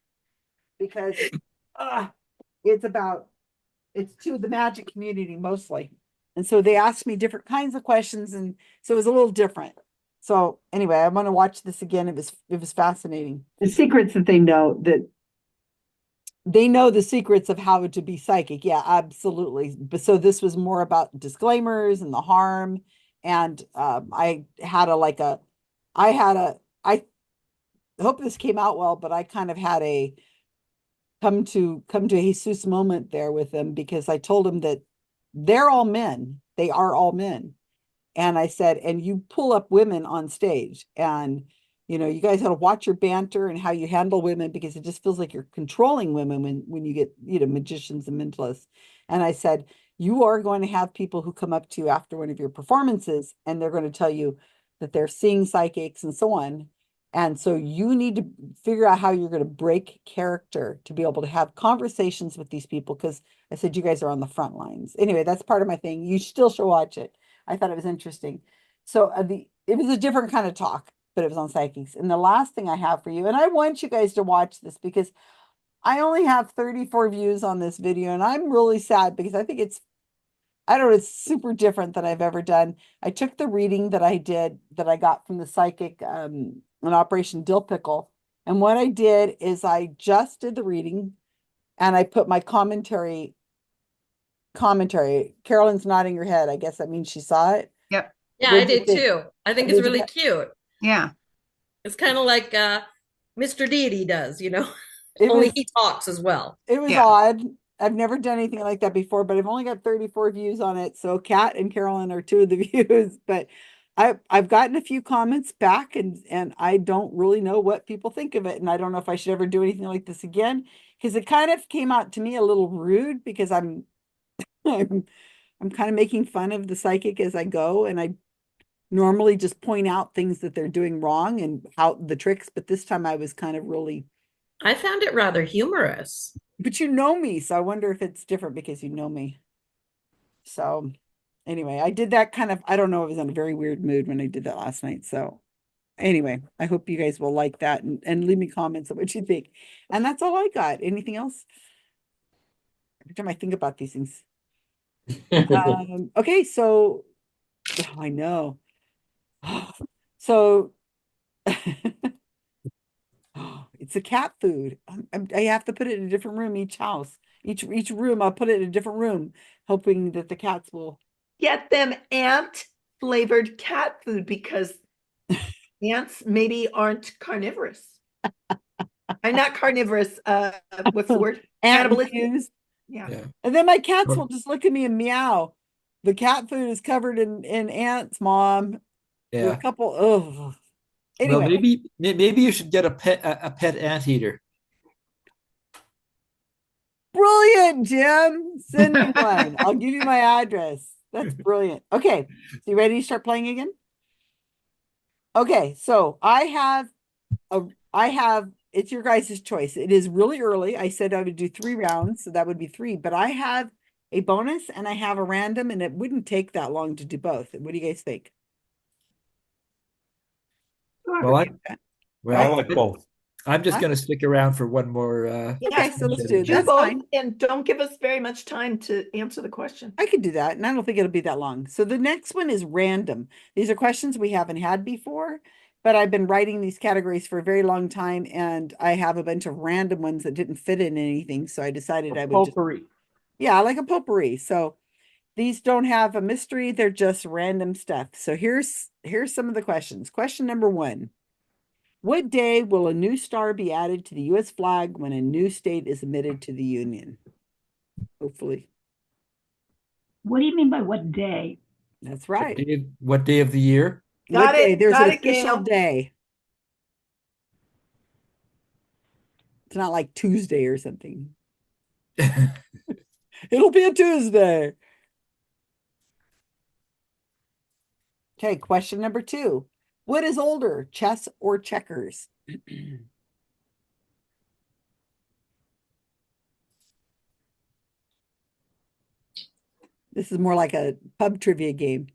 because it's to the magic community mostly. And so they asked me different kinds of questions, and so it was a little different. So anyway, I want to watch this again. It was fascinating. The secrets that they know the secrets of how to be psychic. Yeah, absolutely. But so this was more about disclaimers and the harm. And I hope this came out well, but I kind of had a come to Jesus moment there with them, because I told them that they're all men. They are all men. And I said, and you pull up women on stage, and you guys got to watch your banter and how you handle women, because it just feels like you're controlling women when you get, magicians and mentalists. And I said, you are going to have people who come up to you after one of your performances, and they're going to tell you that they're seeing psychics and so on. And so you need to figure out how you're going to break character to be able to have conversations with these people. Because I said, you guys are on the front lines. Anyway, that's part of my thing. You still should watch it. I thought it was interesting. So it was a different kind of talk, but it was on psychics. And the last thing I have for you, and I want you guys to watch this because I only have 34 views on this video, and I'm really sad because I think it's super different than I've ever done. I took the reading that I did, that I got from the psychic in Operation Dill Pickle. And what I did is I just did the reading and I put my commentary. Carolyn's nodding her head. I guess that means she saw it. Yep. Yeah, I did too. I think it's really cute. Yeah. It's kind of like Mr. Deity does, Only he talks as well. It was odd. I've never done anything like that before, but I've only got 34 views on it. So Kat and Carolyn are two of the views, but I've gotten a few comments back, and I don't really know what people think of it. And I don't know if I should ever do anything like this again, because it kind of came out to me a little rude, because I'm kind of making fun of the psychic as I go, and I normally just point out things that they're doing wrong and how the tricks, but this time I was kind of really. I found it rather humorous. But you know me, so I wonder if it's different because you know me. So anyway, I did that kind of, I don't know, I was in a very weird mood when I did that last night. So anyway, I hope you guys will like that and leave me comments on what you think. And that's all I got. Anything else? Every time I think about these things. Okay, so I know. So it's a cat food. I have to put it in a different room each house. Each room, I'll put it in a different room, hoping that the cats will get them ant flavored cat food, because ants maybe aren't carnivorous. I'm not carnivorous. What's the word? Cannibalistic. Yeah. And then my cats will just look at me and meow. The cat food is covered in ants, Mom. Yeah. A couple. Anyway. Well, maybe you should get a pet anteater. Brilliant, Jim. Send me one. I'll give you my address. That's brilliant. Okay. So you ready to start playing again? Okay. So I have it's your guys' choice. It is really early. I said I would do 3 rounds, so that would be 3, but I have a bonus and I have a random, and it wouldn't take that long to do both. What do you guys think? Well, I like both. I'm just going to stick around for one more. Okay, so let's do it. Do That's both, fine. and don't give us very much time to answer the question. I could do that, and I don't think it'll be that long. So the next one is random. These are questions we haven't had before, but I've been writing these categories for a very long time, and I have a bunch of random ones that didn't fit in anything, so I decided I would Potpourri. Yeah, like a potpourri. So these don't have a mystery, they're just random stuff. So here's some of the questions. Question number 1. What day will a new star be added to the U.S. flag when a new state is admitted to the Union? Hopefully. What do you mean by what day? That's right. What day of the year? What day? There's an official day. It's not like Tuesday or something. It'll be a Tuesday. Okay, question number 2. What is older, chess or checkers? This is more like a pub trivia game.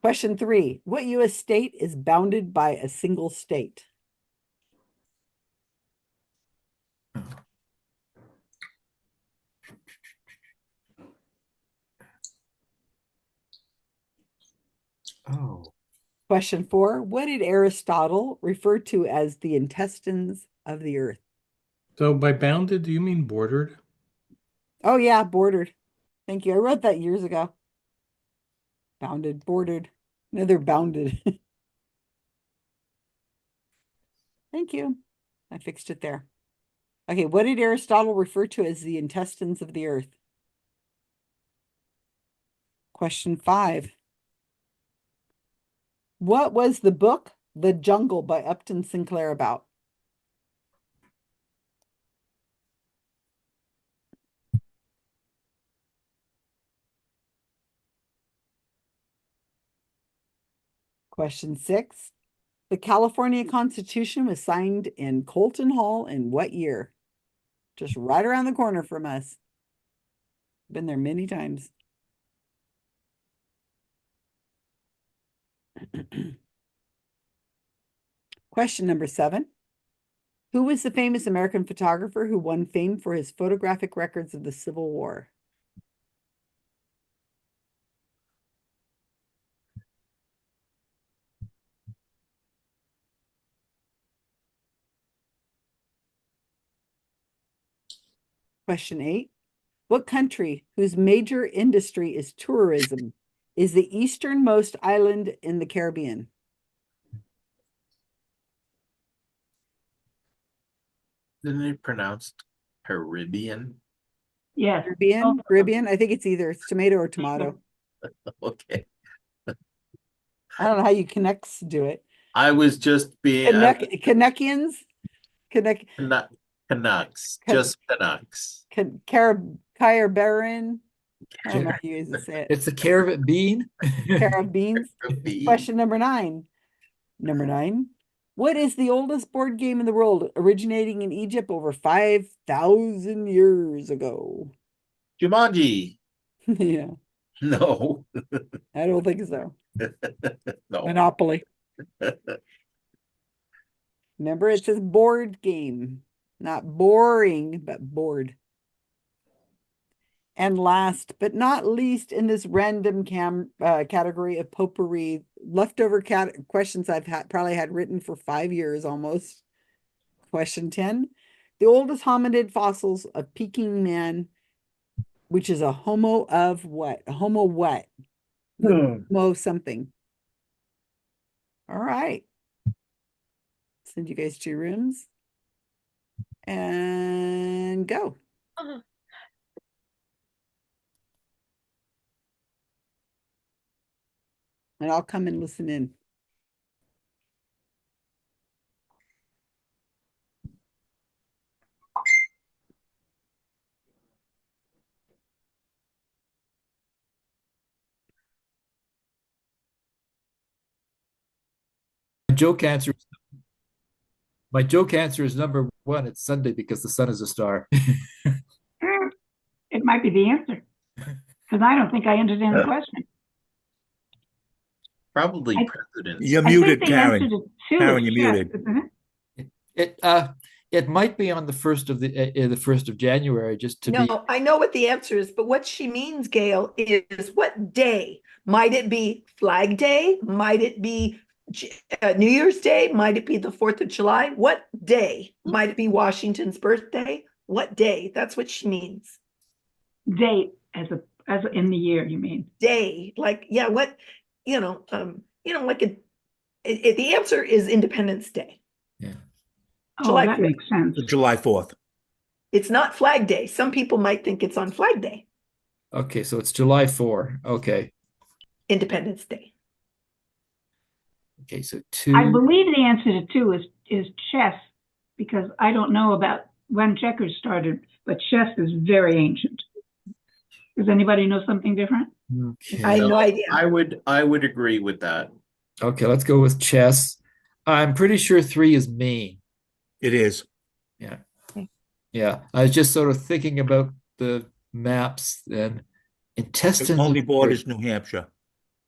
Question 3. What U.S. state is bounded by a single state? Oh. Question 4. What did Aristotle refer to as the intestines of the earth? So by bounded, do you mean bordered? Oh, yeah, bordered. Thank you. I wrote that years ago. Bounded, bordered. No, they're bounded. Thank you. I fixed it there. Okay, what did Aristotle refer to as the intestines of the earth? Question 5. What was the book The Jungle by Upton Sinclair about? Question 6. The California Constitution was signed in Colton Hall in what year? Just right around the corner from us. Been there many times. Question number 7. Who was the famous American photographer who won fame for his photographic records of the Civil War? Question 8. What country whose major industry is tourism is the easternmost island in the Caribbean? Isn't it pronounced Caribbean? Yes. Caribbean. I think it's tomato or tomato. Okay. I don't know how you Canucks do it. I was just being Canuckians? Canucks. Just Canucks. Caribbean. I don't know how you guys say it. It's a carrot bean. Carib beans. Question number 9. Number 9. What is the oldest board game in the world, originating in Egypt over 5,000 years ago? Jumanji. Yeah. No. I don't think so. No. Monopoly. Remember, it says board game, not boring, but board. And last but not least, in this random category of potpourri, leftover questions I've probably had written for 5 years almost. Question 10. The oldest hominid fossils of Peking man, which is a homo of what? A homo what? Homo something. All right. Send you guys to your rooms. And go. And I'll come and listen in. My joke answer is number 1. It's Sunday because the sun is a star. It might be the answer, because I don't think I understand the question. Probably presidents. You're muted, Karen. Karen, you're muted. It might be on the 1st of January, just to be. No, I know what the answer is, but what she means, Gail, is what day? Might it be Flag Day? Might it be New Year's Day? Might it be the 4th of July? What day? Might it be Washington's birthday? What day? That's what she means. Date as in the year, you mean? Day, like, yeah, what, like the answer is Independence Day. Yeah. July that 4th. makes sense. July 4th. It's not Flag Day. Some people might think it's on Flag Day. Okay, so it's July 4. Okay. Independence Day. Okay, so 2. I believe the answer to 2 is chess, because I don't know about when checkers started, but chess is very ancient. Does anybody know something different? Okay. I have no idea. I would agree with that. Okay, let's go with chess. I'm pretty sure 3 is Maine. It is. Yeah. Yeah. I was just sort of thinking about the maps, and Intestines Only of borders New Hampshire.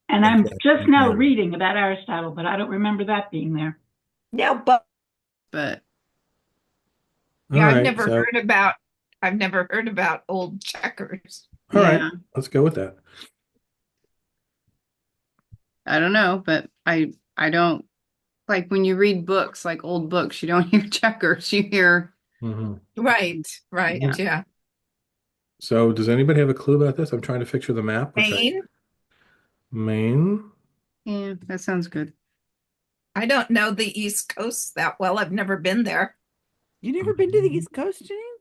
And I'm Okay. just now reading about Aristotle, but I don't remember that being there. Now, but But All Yeah, right, so I've never heard about old checkers. all right, yeah, let's go with that. I don't know, but I don't like when you read books, like old books, you don't hear checkers, you hear Mhm. Right, right, Yeah. yeah. So does anybody have a clue about this? I'm trying to picture the map. Maine? Maine. yeah, that sounds good. I don't know the East Coast that well. I've never been there. You never been to the East Coast, Janine?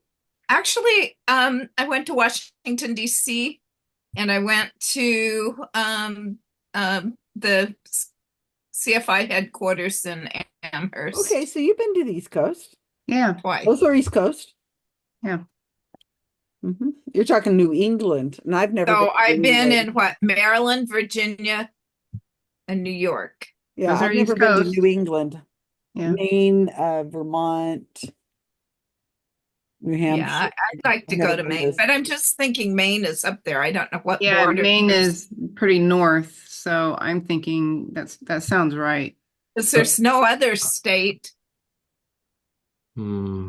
Actually, I went to Washington, D.C., and I went to the CFI headquarters in Amherst. Okay, so you've been to the East Coast. Yeah, Twice. Those are East Coast. yeah. You're talking New England, and I've never. So to I've New been England. in what, Maryland, Virginia, and New York. Yeah, Those are I've never East been to Coast. New England, Yeah. Maine, Vermont, New Hampshire. Yeah, I'd like to I've go never to been Maine, to- but I'm just thinking Maine is up there. I don't know what Yeah, border. Maine is pretty north, so I'm thinking that sounds right. Because there's no other state. Hmm.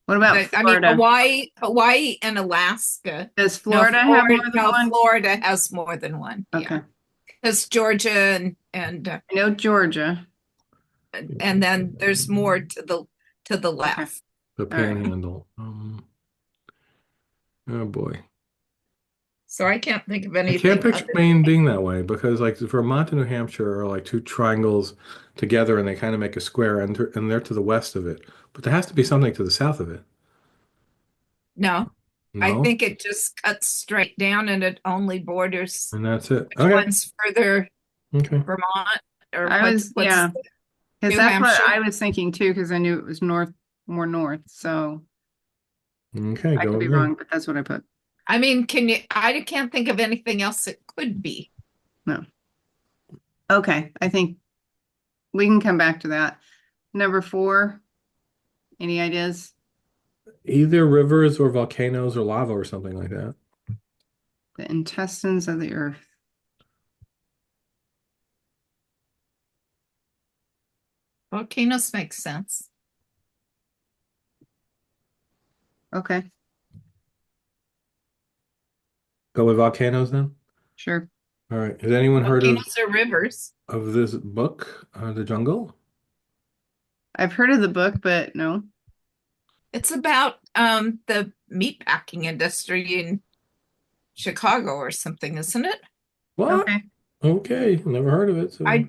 What about I mean, Florida? Hawaii and Alaska. Does Florida have more than one? Florida has more than one. Okay. Because Georgia and I know Georgia. then there's more to the left. The All right. Panhandle. Oh boy. So I can't think of I anything. can't picture other- Maine being that way because like Vermont and New Hampshire are like two triangles together and they kind of make a square and they're to the west of it. But there has to be something to the south of it. No, I No? think it just cuts straight down and it only borders. And that's it. Which Okay. one's further, Okay. Vermont or I was yeah, because New that's what Hampshire? I was thinking too, because I knew it was more north. So Okay, I go could be with me. wrong, but that's what I put. I mean, I can't think of anything else it could be. No. Okay, I think we can come back to that. Number 4, any ideas? Either rivers or volcanoes or lava or something like that. The intestines of the earth. Volcanoes make sense. Okay, Go with volcanoes then? sure. All right. Has anyone heard Volcanoes are rivers. of this book, The Jungle? I've heard of the book, but no. It's about the meatpacking industry in Chicago or something, isn't it? What? Okay. Okay, never heard of it. So I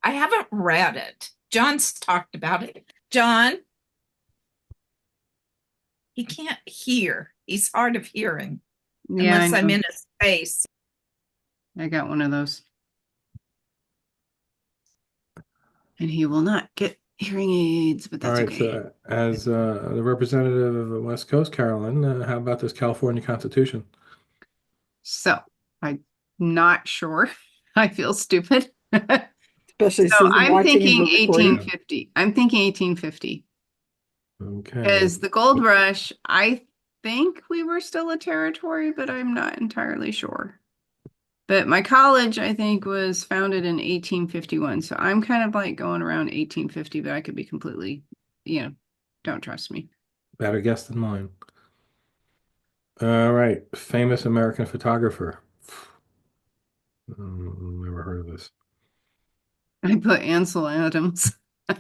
haven't read it. John's talked about it. John, he can't hear. He's hard of hearing Yeah, unless I I'm know. in his face. I got one of those. And he will not get hearing aids, but all that's right. okay. So as the representative of the West Coast, Carolyn, how about this California Constitution? So I'm not sure. I feel stupid. Especially So Susan I'm watching thinking and recording. 1850. I'm thinking 1850. Okay. Because the gold rush, I think we were still a territory, but I'm not entirely sure. But my college, I think, was founded in 1851. So I'm kind of like going around 1850, but I could be completely, don't trust me. Better guess than mine. All right. Famous American photographer. Never heard of this. I put Ansel Adams.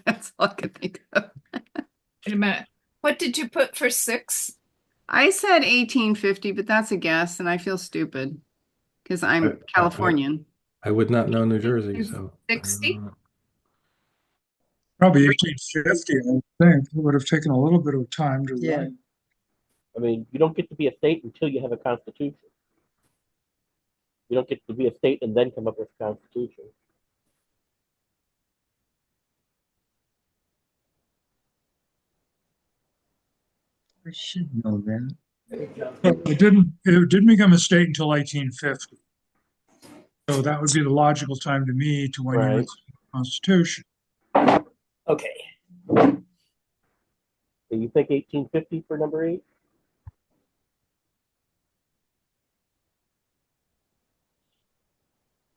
That's all I could think of. Wait a minute. What did you put for 6? I said 1850, but that's a guess, and I feel stupid because I'm Californian. I would not know New Jersey, so 60? Probably 1850, I think. It would have taken a little bit of time to Yeah. write. I mean, you don't get to be a state until you have a constitution. You don't get to be a state and then come up with a constitution. I should know that. It didn't become a state until 1850. So that would be the logical time to me to when you Right. write the Constitution. Okay. So you think 1850 for number 8?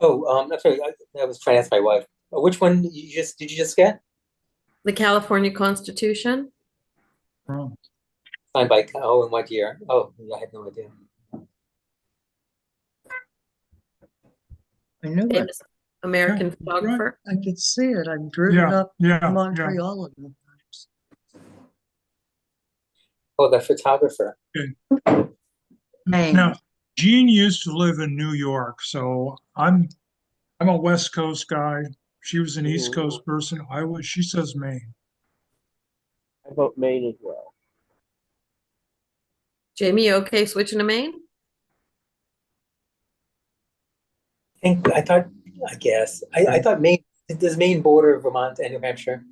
Oh, I'm sorry. I was trying to ask my wife. Which one did you just get? The California Constitution. Oh, Signed by, oh, in what year? Oh, I had no idea. I knew it. Famous American Yeah, photographer. I could see it. I've driven yeah, up yeah, Montreal enough times. Oh, the photographer. yeah. Maine. Now, Jean used to live in New York, so I'm a West Coast guy. She was an East Coast person. She says Maine. I vote Maine as well. Jamie, you okay switching to Maine? I guess. I thought Maine, does Maine border Vermont and New Hampshire?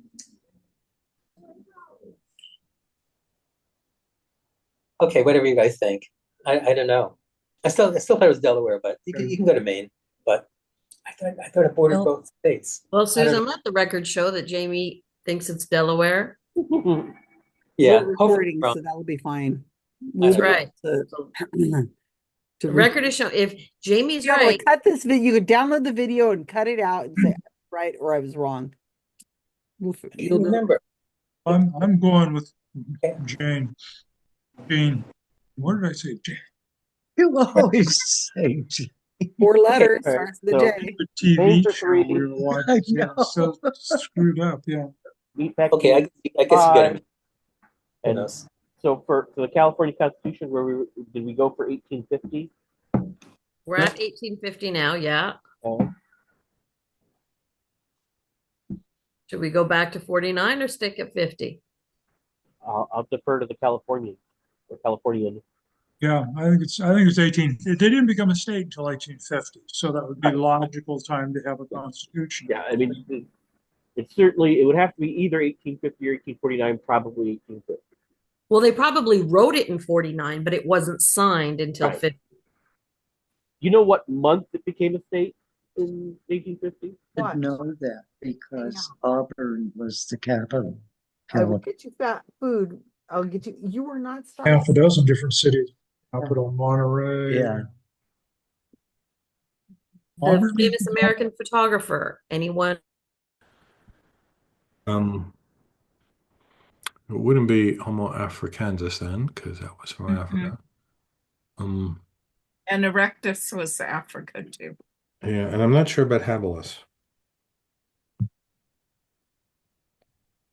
Okay, whatever you guys think. I don't know. I still thought it was Delaware, but you can go to Maine. But I thought it bordered both states. Well, I don't Susan, know. let the record show that Jamie thinks it's Delaware. Yeah, We're hopefully recording, wrong. so that'll be fine. That's We'll be right. able to The record is showing. If Jamie's be able to right, cut this video. You could download the video and cut it out and say right or I was wrong. You'll remember. I'm going with Jane. Jane. What did I say? Jane. You always say Jane. 4 letters Okay, starts with so- a J. The TV Jane for show three. we were watching. I Yeah, know. so screwed up. Yeah. Meet back Okay, I guess you get it. Who And knows? so for the California Constitution, did we go for 1850? we're at 1850 now. Yeah. Should we go back to 49 or stick at 50? I'll defer to the Californian or Californian. Yeah, I think it's 18. They didn't become a state until 1850, so that would be logical time to have a constitution. Yeah, I mean, it certainly, it would have to be either 1850 or 1849, probably 1850. Well, they probably wrote it in 49, but it wasn't signed until Right. 50. You know what month it became a state in 1850? I know that because Auburn was the capital. I will get you fat food. I'll get you. You are not starving. Half a dozen different cities. Capital, Monterey. Yeah. The Auburn? famous American photographer. Anyone? It wouldn't be Homo africanus then, because that was from Africa. And Erectus was Africa too. Yeah, and I'm not sure about habilis. Where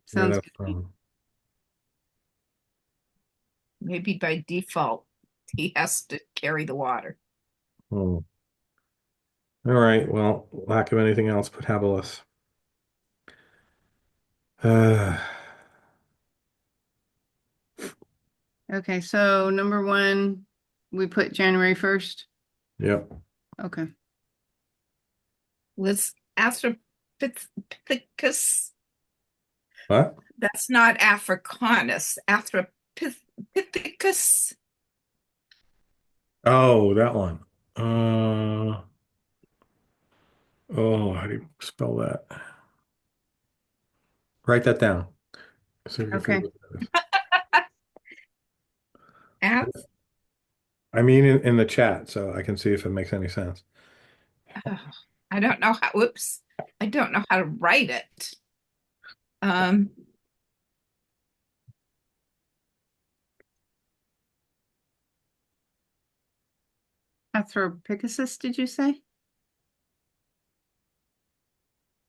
Sounds that's good. from. Maybe by default, he has to carry the water. Hmm. All right, well, lack of anything else, put habilis. Okay, so number 1, we put January 1st. Yep. Okay. Was Australopithecus? What? That's not Africanus. Australopithecus. Oh, that one. Oh, how do you spell that? Write that down. See if you can Okay. figure what that is. Ath- I mean, in the chat, so I can see if it makes any sense. I don't know how. Whoops! I don't know how to write it. Arthropicus, did you say?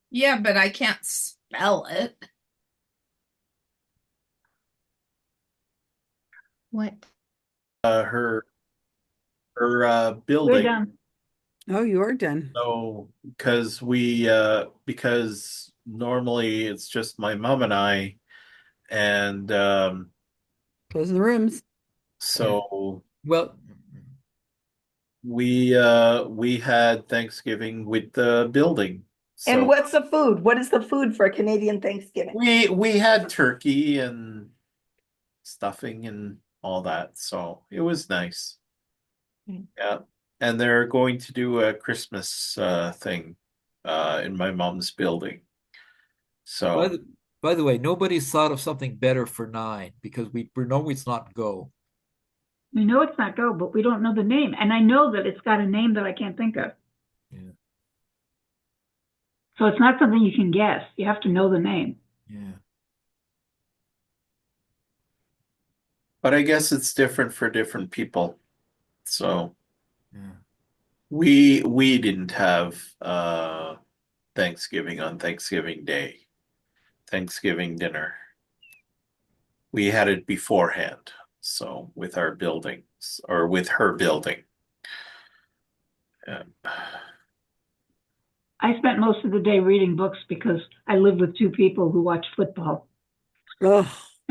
Yeah, but I can't spell it. What? Her We're building. done. Oh, you are done. So because because normally it's just my mom and I, and Closing the rooms. so Well, we had Thanksgiving with the building. So And what's the food? What is the food for a Canadian Thanksgiving? we had turkey and stuffing and all that, so it was nice. Yeah, and they're going to do a Christmas thing in my mom's building. So by the way, nobody's thought of something better for 9 because we know it's not go. We know it's not go, but we don't know the name. And I know that it's got a name that I can't think of. So it's not something you can guess. You have to know the name. Yeah. But I guess it's different for different people. So Yeah. we didn't have Thanksgiving on Thanksgiving Day. Thanksgiving dinner. We had it beforehand. So with our buildings or with her building. I spent most of the day reading books because I live with two people who watch football. Ugh.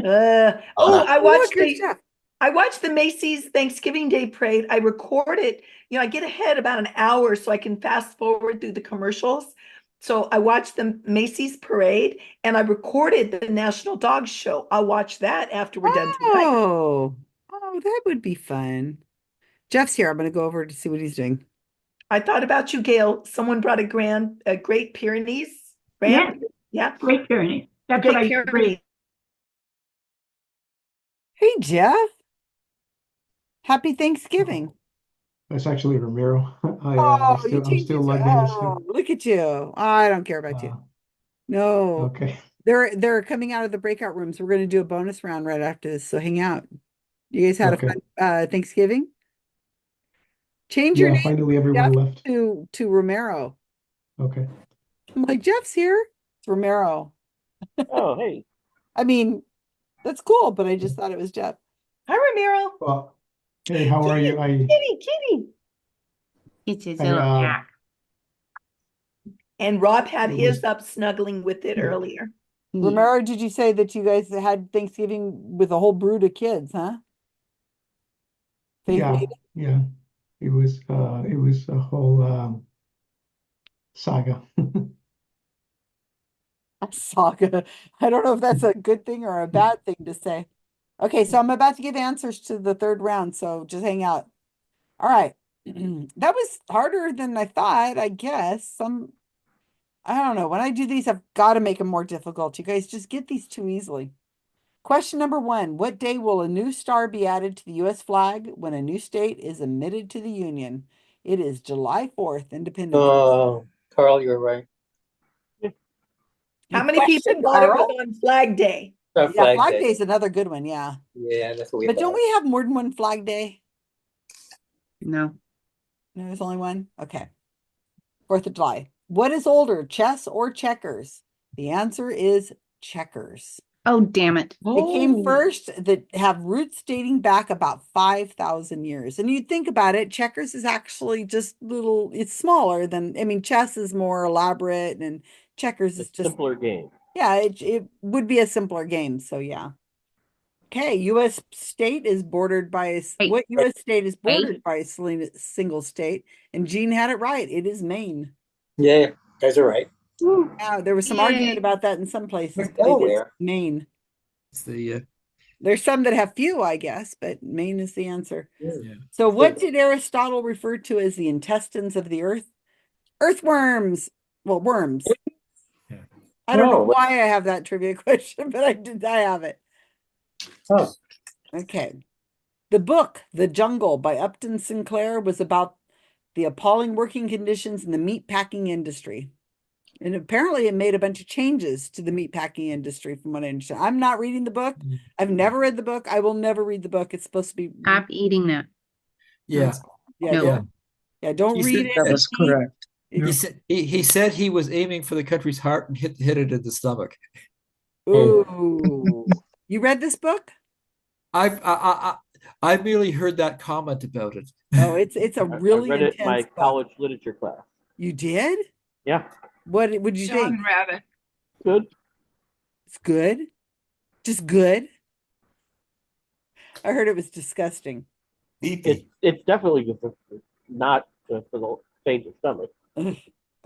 I watched good the stuff. I watched the Macy's Thanksgiving Day Parade. I record it. You know, I get ahead about an hour so I can fast forward through the commercials. So I watched the Macy's Parade and I recorded the National Dog Show. I'll watch that after we're done tonight. Oh, that would be fun. Jeff's here. I'm going to go over to see what he's doing. I thought about you, Gail. Someone brought a Great Pyrenees. Yeah. Yeah. Great Pyrenees. That's Great what I used to Pyrenees. read. Hey, Jeff. Happy Thanksgiving. That's actually Ramiro. Oh, you I'm changed still his- lugging this. oh, look at you. I don't care about you. No. Okay. They're coming out of the breakout rooms. We're going to do a bonus round right after this, so hang out. You guys had Okay. a fun Thanksgiving? Change your Yeah, name finally everyone Jeff left. to Romero. Okay. I'm like, Jeff's here. It's Romero. Oh, hey. I mean, that's cool, but I just thought it was Jeff. Hi, Ramiro. Well, hey, how are you? Kitty. It's his I, little uh, cat. And Rob had It his was- up snuggling with it earlier. Romero, did you say that you guys had Thanksgiving with a whole brood of kids, huh? They Yeah, made it? yeah. It was a whole saga. A saga. I don't know if that's a good thing or a bad thing to say. Okay, so I'm about to give answers to the third round, so just hang out. All right. That was harder than I thought, I guess. I don't know. When I do these, I've got to make them more difficult. You guys just get these too easily. Question number 1. What day will a new star be added to the U.S. flag when a new state is admitted to the Union? It is July 4th, Independence Day. Oh, Carl, you were right. How many Question, people thought it Carl? was on Flag Day? Yeah, Flag Flag Day. Day is another good one, yeah. Yeah, that's what we But don't thought. we have more than one Flag Day? No. No, there's only one? Okay. 4th of July. What is older, chess or checkers? The answer is checkers. Oh, damn it. They came first that have roots dating back about 5,000 years. And you think about it, checkers is actually just little, it's smaller than, I mean, chess is more elaborate and checkers is just, Simpler game. yeah, it would be a simpler game. So yeah. Okay, U.S. state is bordered by, what U.S. state is bordered by a single state? And Gene had it right. It is Maine. Yeah, guys are right. Yeah, there was some argument Yay. about that in some places, Like but it is Delaware. Maine. It's the There's some that have few, I guess, but Maine is the answer. yeah. So what did Aristotle refer to as the intestines of the earth? Earthworms. Well, worms. Yeah. I don't know Oh. why I have that trivia question, but I have it. Oh, Okay. The book, The Jungle by Upton Sinclair, was about the appalling working conditions in the meat packing industry. And apparently it made a bunch of changes to the meat packing industry from what I understand. I'm not reading the book. I've never read the book. I will never read the book. It's supposed to be, Stop eating that. Yeah. yeah, No. don't, yeah, don't He read said it. That was Pete. correct. He said he said he was aiming for the country's heart and hit it in the stomach. Ooh. You read this book? I merely heard that comment about it. Oh, it's a I really read it in my intense book. college literature class. You did? Yeah, What did you think? John Rabbit. good. It's good? Just good? I heard it was disgusting. It's definitely good not for the faint of stomach. Ugh.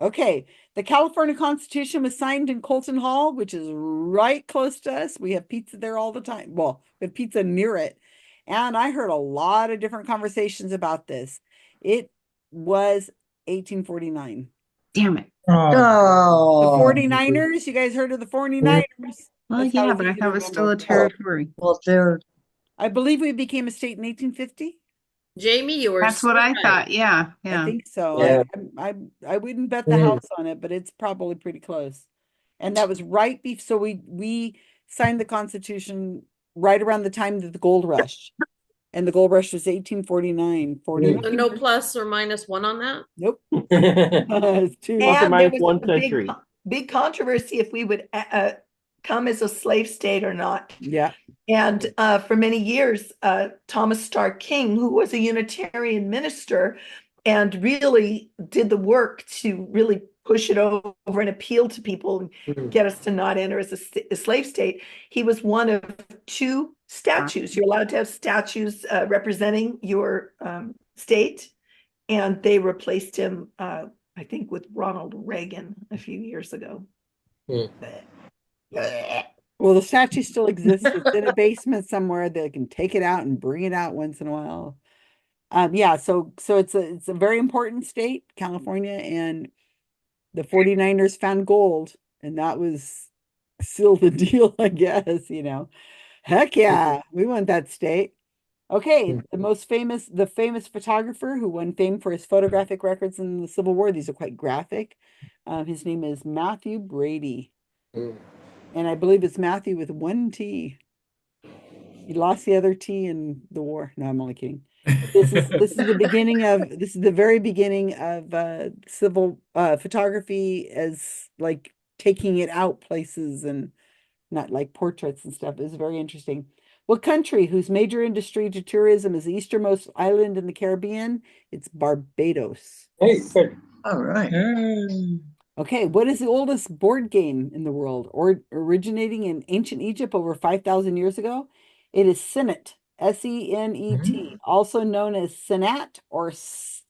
Okay. The California Constitution was signed in Colton Hall, which is right close to us. We have pizza there all the time. Well, we have pizza near it. And I heard a lot of different conversations about this. It was 1849. Damn it. The Oh, 49ers, you guys heard of the 49ers? Well, That's how yeah, it's but I easy to thought it was still a remember. territory. well, they're I believe we became a state in 1850. Jamie, you were That's so what I right. thought. Yeah, I yeah. think so. Yeah. I wouldn't bet the house on it, but it's probably pretty close. And that was right before, so we signed the Constitution right around the time of the gold rush. And the gold rush was 1849, 49. So no plus or minus one on that? Nope. It's two. Plus or And there minus was one a big, century. big controversy if we would come as a slave state or not. Yeah. And for many years, Thomas Starr King, who was a Unitarian minister and really did the work to really push it over and appeal to people and get us to not enter as a slave state, he was one of two statues. You're allowed to have statues representing your state, and they replaced him, I think, with Ronald Reagan a few years ago. Well, the statue still exists. It's in a basement somewhere. They can take it out and bring it out once in a while. Yeah, so it's a very important state, California, and the 49ers found gold, and that was sealed the deal, I guess, you know. Heck yeah, we want that state. Okay, the famous photographer who won fame for his photographic records in the Civil War. These are quite graphic. His name is Matthew Brady. And I believe it's Matthew with one T. He lost the other T in the war. No, I'm only kidding. This is the very beginning of civil photography, as like taking it out places and not like portraits and stuff. Is very interesting. What country whose major industry to tourism is the easternmost island in the Caribbean? It's Barbados. Hey, good. All right. Okay, what is the oldest board game in the world, or originating in ancient Egypt over 5,000 years ago? It is Senet, S-E-N-E-T, also known as Senat or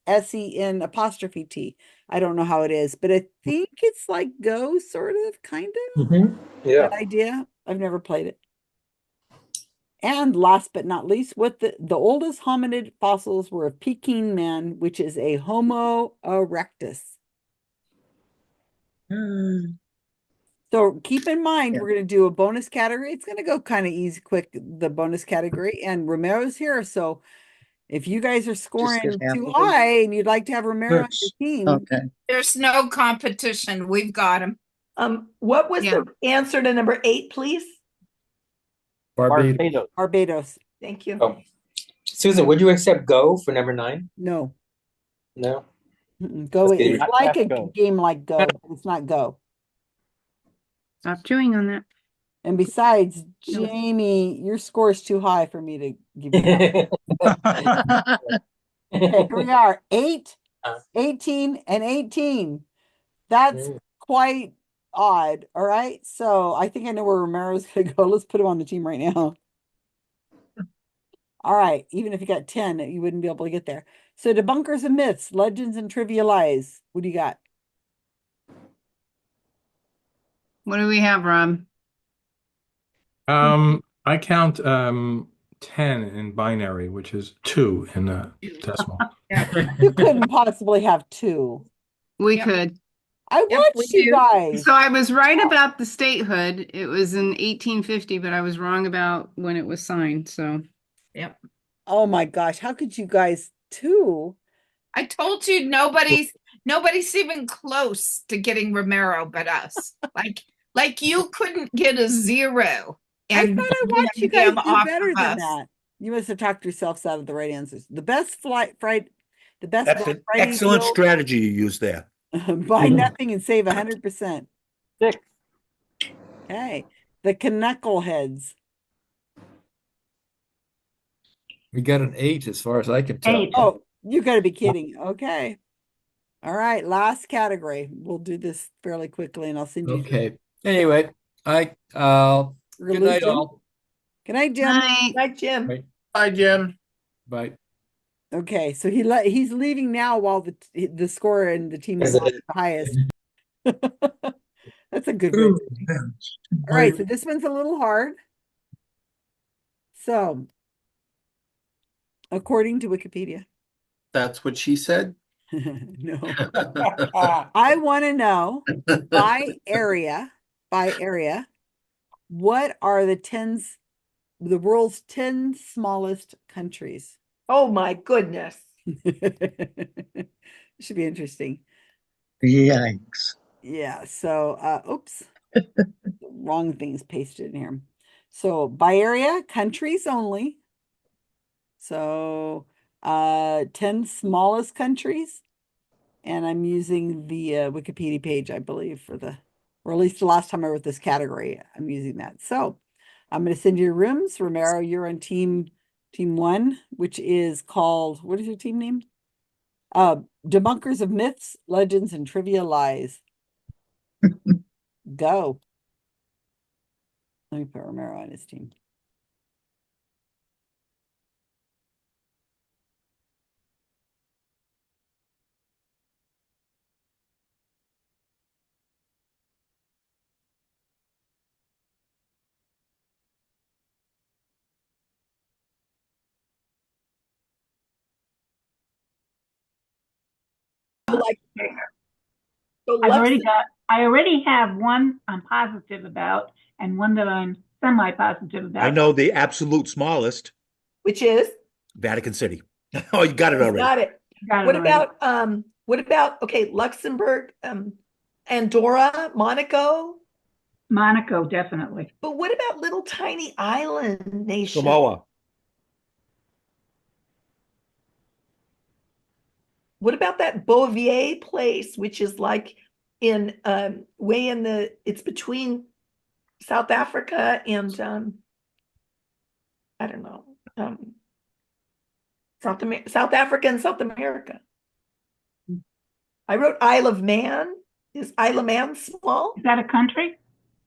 S-E-N apostrophe T. I don't know how it is, but I think it's like Go, sort of, kind of. Yeah. That idea. I've never played it. And last but not least, what the oldest hominid fossils were of Peking man, which is a Homo erectus. So keep in mind, we're going to do a bonus category. It's going to go kind of easy, quick, the bonus category. And Romero's here. So if you guys are scoring too high and you'd like to have Romero on your team. Okay. There's no competition. We've got him. What was the answer to number 8, please? Barbados. Barbados. Thank you. Oh. Susan, would you accept Go for number 9? No. No? Go. Let's get It's it. like a Go. game like Go, but it's not Go. Stop chewing on that. And besides, Jamie, your score is too high for me to give you that. Okay, here we are. 8, 18, and 18. That's quite odd. All right. So I think I know where Romero's going to go. Let's put him on the team right now. All right. Even if you got 10, you wouldn't be able to get there. So debunkers of myths, legends, and trivia lies. What do you got? What do we have, Rob? I count 10 in binary, which is 2 in the decimal. You couldn't possibly have 2. We could. I watched you guys. So I was right about the statehood. It was in 1850, but I was wrong about when it was signed. So, yep. Oh my gosh, how could you guys 2? I told you nobody's even close to getting Romero but us. Like you couldn't get a 0. And I thought I watched you guys him do off better of than us. that. You must have talked yourselves out of the right answers. The best the best That's Black an Friday excellent deal, strategy you use there. buy nothing and save 100%. 6. Okay. The Knuckleheads. We got an 8 as far as I can tell. 8. Oh, you got to be kidding. Okay. All right. Last category. We'll do this fairly quickly and I'll send you. Okay. Anyway, good night, all. Good night, Jim. Night, Jim. Bye. Hi, Jim. Bye. Okay, so he's leaving now while the score and the team is the highest. That's a good one. All right, so this one's a little hard. So, according to Wikipedia. That's what she said? No. I want to know by area, what are the world's 10 smallest countries? Oh my goodness. Should be interesting. Yikes. Yeah, so oops. Wrong things pasted in here. So by area, countries only. So 10 smallest countries. And I'm using the Wikipedia page, I believe, for the, or at least the last time I wrote this category, I'm using that. So I'm going to send you your rooms. Romero, you're on team 1, which is called, what is your team name? Debunkers of Myths, Legends, and Trivia Lies. Go. Let me put Romero on his team. I already have one I'm positive about and one that I'm semi-positive about. I know the absolute smallest, Which is? Vatican City. Oh, you got it already. Got it. What about okay, Luxembourg, Andorra, Monaco? Monaco, definitely. But what about little tiny island nation? Samoa. What about that Bouvier place, which is like in way in the, it's between South Africa and I don't know, South Africa and South America. I wrote Isle of Man. Is Isle of Man small? Is that a country?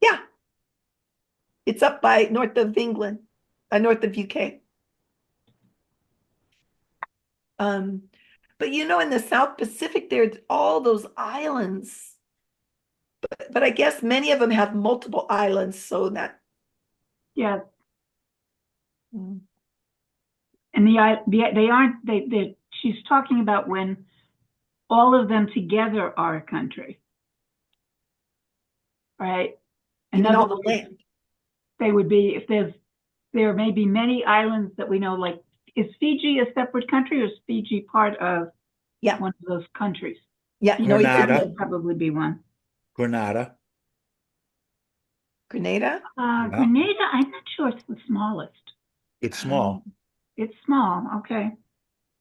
Yeah. It's up by north of England, north of UK. But you know, in the South Pacific, there's all those islands. But I guess many of them have multiple islands, so that. Yeah. And they aren't, she's talking about when all of them together are a country. Right? And all the land. They would be, if there may be many islands that we know, like, is Fiji a separate country or is Fiji part of one of those countries? Yeah, Grenada. Would probably be one. Grenada. Grenada? Grenada, I'm not sure it's the smallest. It's small. It's small, okay.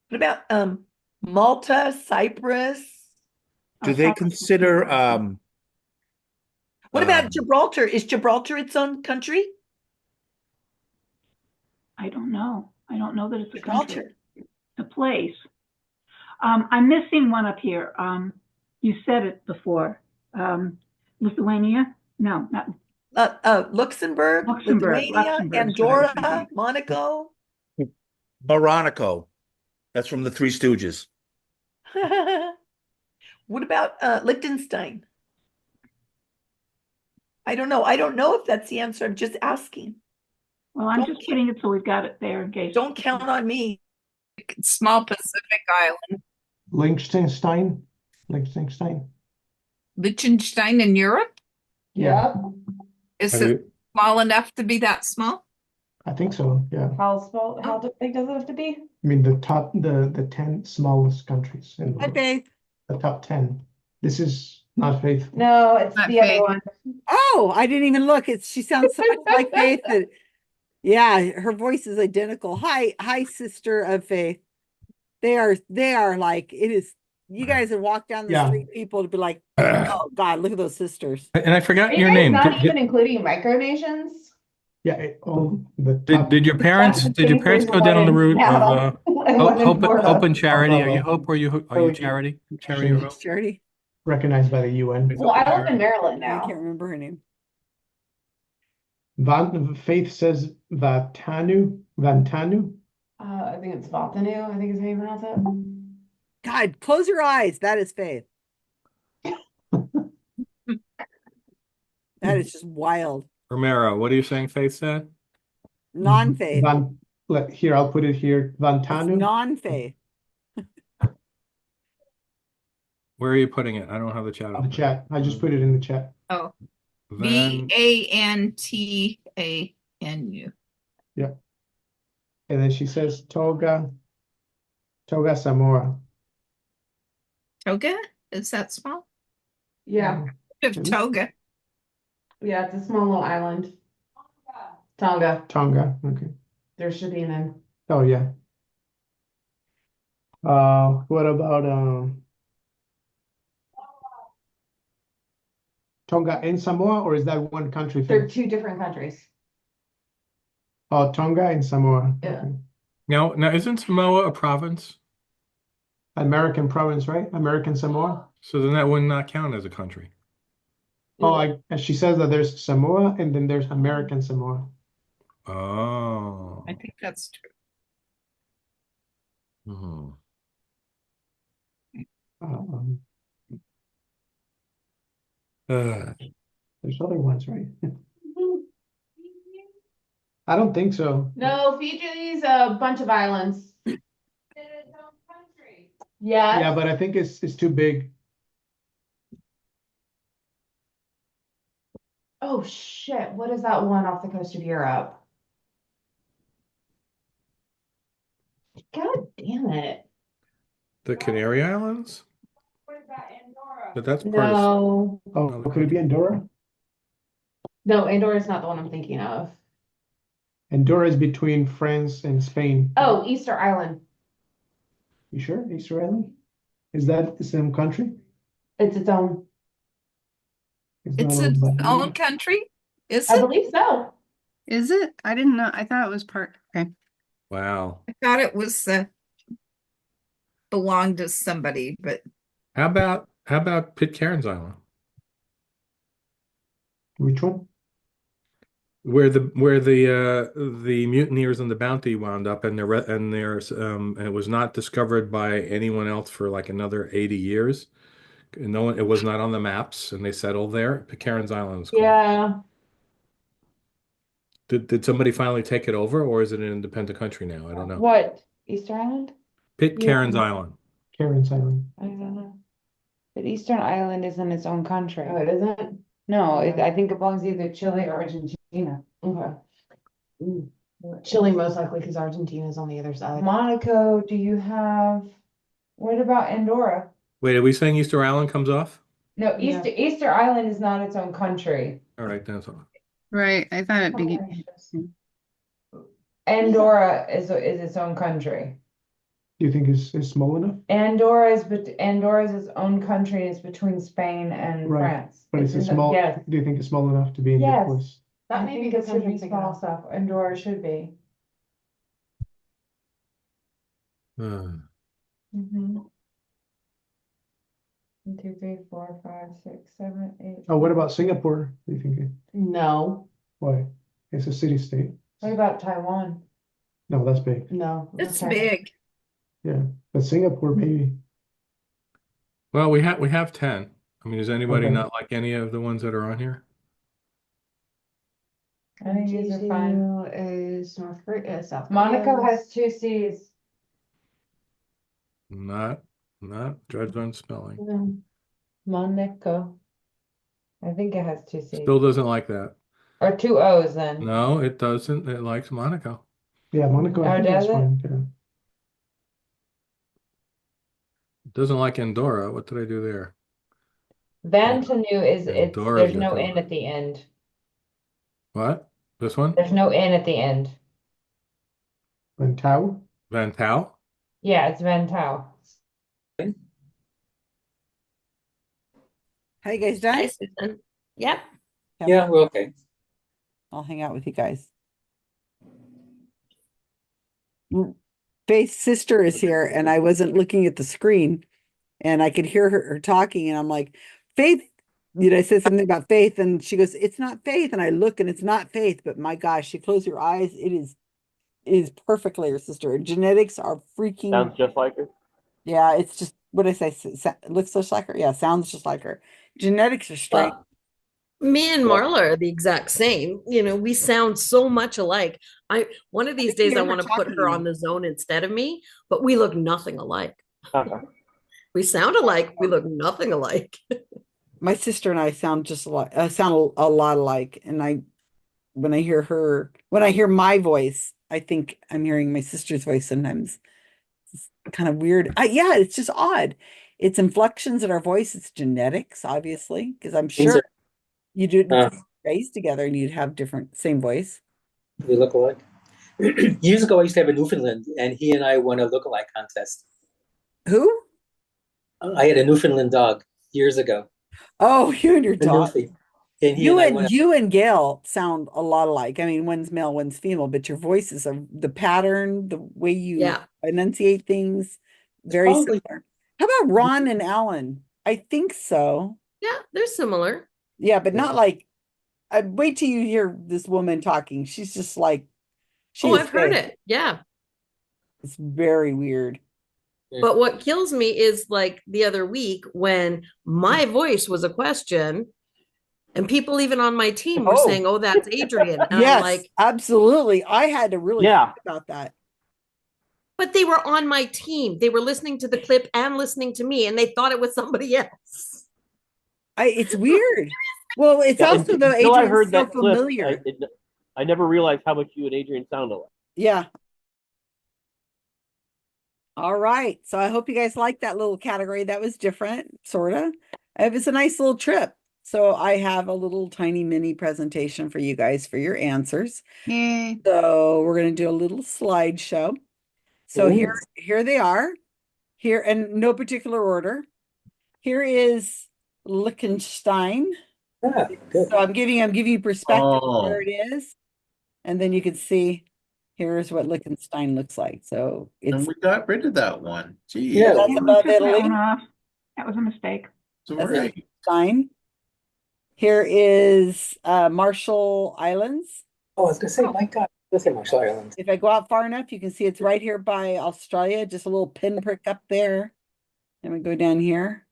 What about Malta, Cyprus? Do they consider What about Gibraltar? Is Gibraltar its own country? I don't know. I don't know that it's a country. A place. I'm missing one up here. You said it before. Lithuania? No, not Luxembourg, Lithuania, Andorra, Monaco. Moronico? That's from the Three Stooges. What about Liechtenstein? I don't know. I don't know if that's the answer. I'm just asking. Well, I'm just putting it so we've got it there in case. Don't count on me. Small Pacific island. Liechtenstein. Liechtenstein in Europe? Yeah. Is it small enough to be that small? I think so, yeah. How small, how big does it have to be? I mean, the 10 smallest countries in the world. Faith. The top 10. This is not Faith. No, it's Not the other Faith. one. Oh, I didn't even look. She sounds so much like Faith that, yeah, her voice is identical. Hi, sister of Faith. They are like, it is, you guys would walk down the street, people would be like, oh God, look at those sisters. And I forgot Are you your guys name. not even including micronations? Yeah, all the top. Did your parents go down the route of open charity? Are you Hope or are you Charity? Charity or Hope? Charity. Recognized by the UN. Well, I live in Maryland I now. can't remember her name. Faith says Vantanu. I think it's Vatanu. I think is how you pronounce it. God, close your eyes. That is Faith. That is just wild. Romero, what are you saying Faith said? Non-Faith. Here, I'll put it here. Vantanu. Non-Faith. Where are you putting it? I don't have the chat The open. chat. I just put it in the chat. Oh, Van- Vantanu. Yeah. And then she says Toga Toga, Samoa. Toga? Is that small? Yeah, Of Toga. yeah, it's a small little island. Tonga. Tonga. Okay. There should be an N. Oh yeah. What about Tonga and Samoa, or is that one country They're thing? two different countries. Oh, Tonga and Samoa. Yeah. Okay. Now isn't Samoa a province? American province, right? American Samoa. So then that would not count as a country. Oh, and she says that there's Samoa and then there's American Samoa. Oh. I think that's true. Mhm. Um, Uh, there's other ones, right? I don't think so. No, Fiji's a bunch of islands. Yeah. Yeah, but I think it's too big. Oh shit, what is that one off the coast of Europe? God damn it. the Canary Islands? But that's part of No. Oh, could it be Andorra? No, Andorra is not the one I'm thinking of. Andorra is between France and Spain. Oh, Easter Island. You sure? Easter Island? Is that the same country? It's its own. It's not its owned by- own country? Is I it? believe so. Is it? I didn't know. I thought it was part. Okay. Wow. I thought it was belonged to somebody, but How about Pitcairn's Island? Which one? Where the mutineers and the Bounty wound up, and and it was not discovered by anyone else for like another 80 years. No one, it was not on the maps, and they settled there. Pitcairn's Island is called. Yeah. Did somebody finally take it over, or is it an independent country now? I don't know. What? Easter Island? Pitcairn's Yeah. Island. Karen's Island. I don't know. But Eastern Island isn't its own country. Oh, it isn't? No, I think it belongs to either Chile or Argentina. Okay. Chile most likely because Argentina's on the other side. Monaco, do you have, what about Andorra? Wait, are we saying Easter Island comes off? No, Yeah. Easter Island is not its own country. All right, that's all. Right. I thought it'd be. Andorra is its own country. Do you think it's small enough? Andorra is its own country. It's between Spain and Right. France. But it's a in the- small. Yes, Do you think it's small enough to be in Yes. that place? That I may be think the it should country be I'm thinking small of. stuff. Andorra should be. Uh, Mm-hmm. 1, 2, 3, 4, 5, 6, 7, 8. Oh, what about Singapore? Do you think? No. Why? It's a city state. What about Taiwan? No, that's big. No. it's Okay. big. Yeah, but Singapore maybe. well, we have 10. I mean, does anybody Okay. not like any of the ones that are on here? I think these are fine. Jeju is North Korea, South Monaco Korea. has 2 C's. Not judged on spelling. No. Monaco. I think it has 2 C's. Still doesn't like that. Or 2 O's then. No, it doesn't. It likes Monaco. Yeah, Monaco. I Oh, think that's does it? fine. Yeah. It doesn't like Andorra. What did I do there? Vanuatu is Andorra's there's got no the N one. at the end. What? This one? There's no N at the end. Lantau. Van Tau? Yeah, it's Vantau. How you guys done? Hi, Susan. Yep. Yeah, we're okay. I'll hang out with you guys. Faith's sister is here, and I wasn't looking at the screen, and I could hear her talking, and I'm like, Faith, I said something about Faith, and she goes, it's not Faith, and I look, and it's not Faith, but my gosh, she closed her eyes. It is perfectly her sister. Genetics are freaking. Sounds just like her. Yeah, it's just what I say. Looks just like her. Yeah, sounds just like her. Genetics are strange. Well, me and Marla are the exact same. We sound so much alike. One of these days I hear her want to put talking her to on me. the zone instead of me, but we look nothing alike. Uh-huh. We sound alike, we look nothing alike. My sister and I sound just like sound a lot alike, and when I hear my voice, I think I'm hearing my sister's voice sometimes. It's kind of weird. Yeah, it's just odd. It's inflections in our voice. It's genetics, obviously, because I'm Things sure are, you do raised together and you'd have different, same voice. we look alike. Years ago, I used to have a Newfoundland, and he and I won a lookalike contest. Who? I had a Newfoundland dog years ago. Oh, you and your dog. Newfie. And he and I won. You and Gail sound a lot alike. I mean, one's male, one's female, but your voices are the pattern, the way you enunciate things, very Probably. similar. How about Ron and Alan? I think so. Yeah, they're similar. Yeah, but not like. Wait till you hear this woman talking. She's just like. Oh, I've heard it. Yeah. It's very weird. But what kills me is like the other week when my voice was a question and people even on my team were saying, oh, that's Adrian. And Yes, I'm like, absolutely. I had to really think about that. but they were on my team. They were listening to the clip and listening to me, and they thought it was somebody else. It's weird. Well, it's also the until I Adrian's heard so that clip, familiar. I never realized how much you and Adrian sound alike. Yeah. All right. So I hope you guys like that little category. That was different, sort of. It was a nice little trip. So I have a little tiny mini presentation for you guys for your answers. Yay. So we're going to do a little slideshow. So here they are. Here in no particular order. Here is Liechtenstein. So I'm giving you perspective of where it is. And then you can see here's what Liechtenstein looks like. So it's And we got rid of that one. Gee. yeah, that's above Italy. That was a mistake. That's Liechtenstein. Here is Marshall Islands. Oh, I was gonna say, my God, let's say Marshall Islands. If I go out far enough, you can see it's right here by Australia, just a little pinprick up there. And we go down here.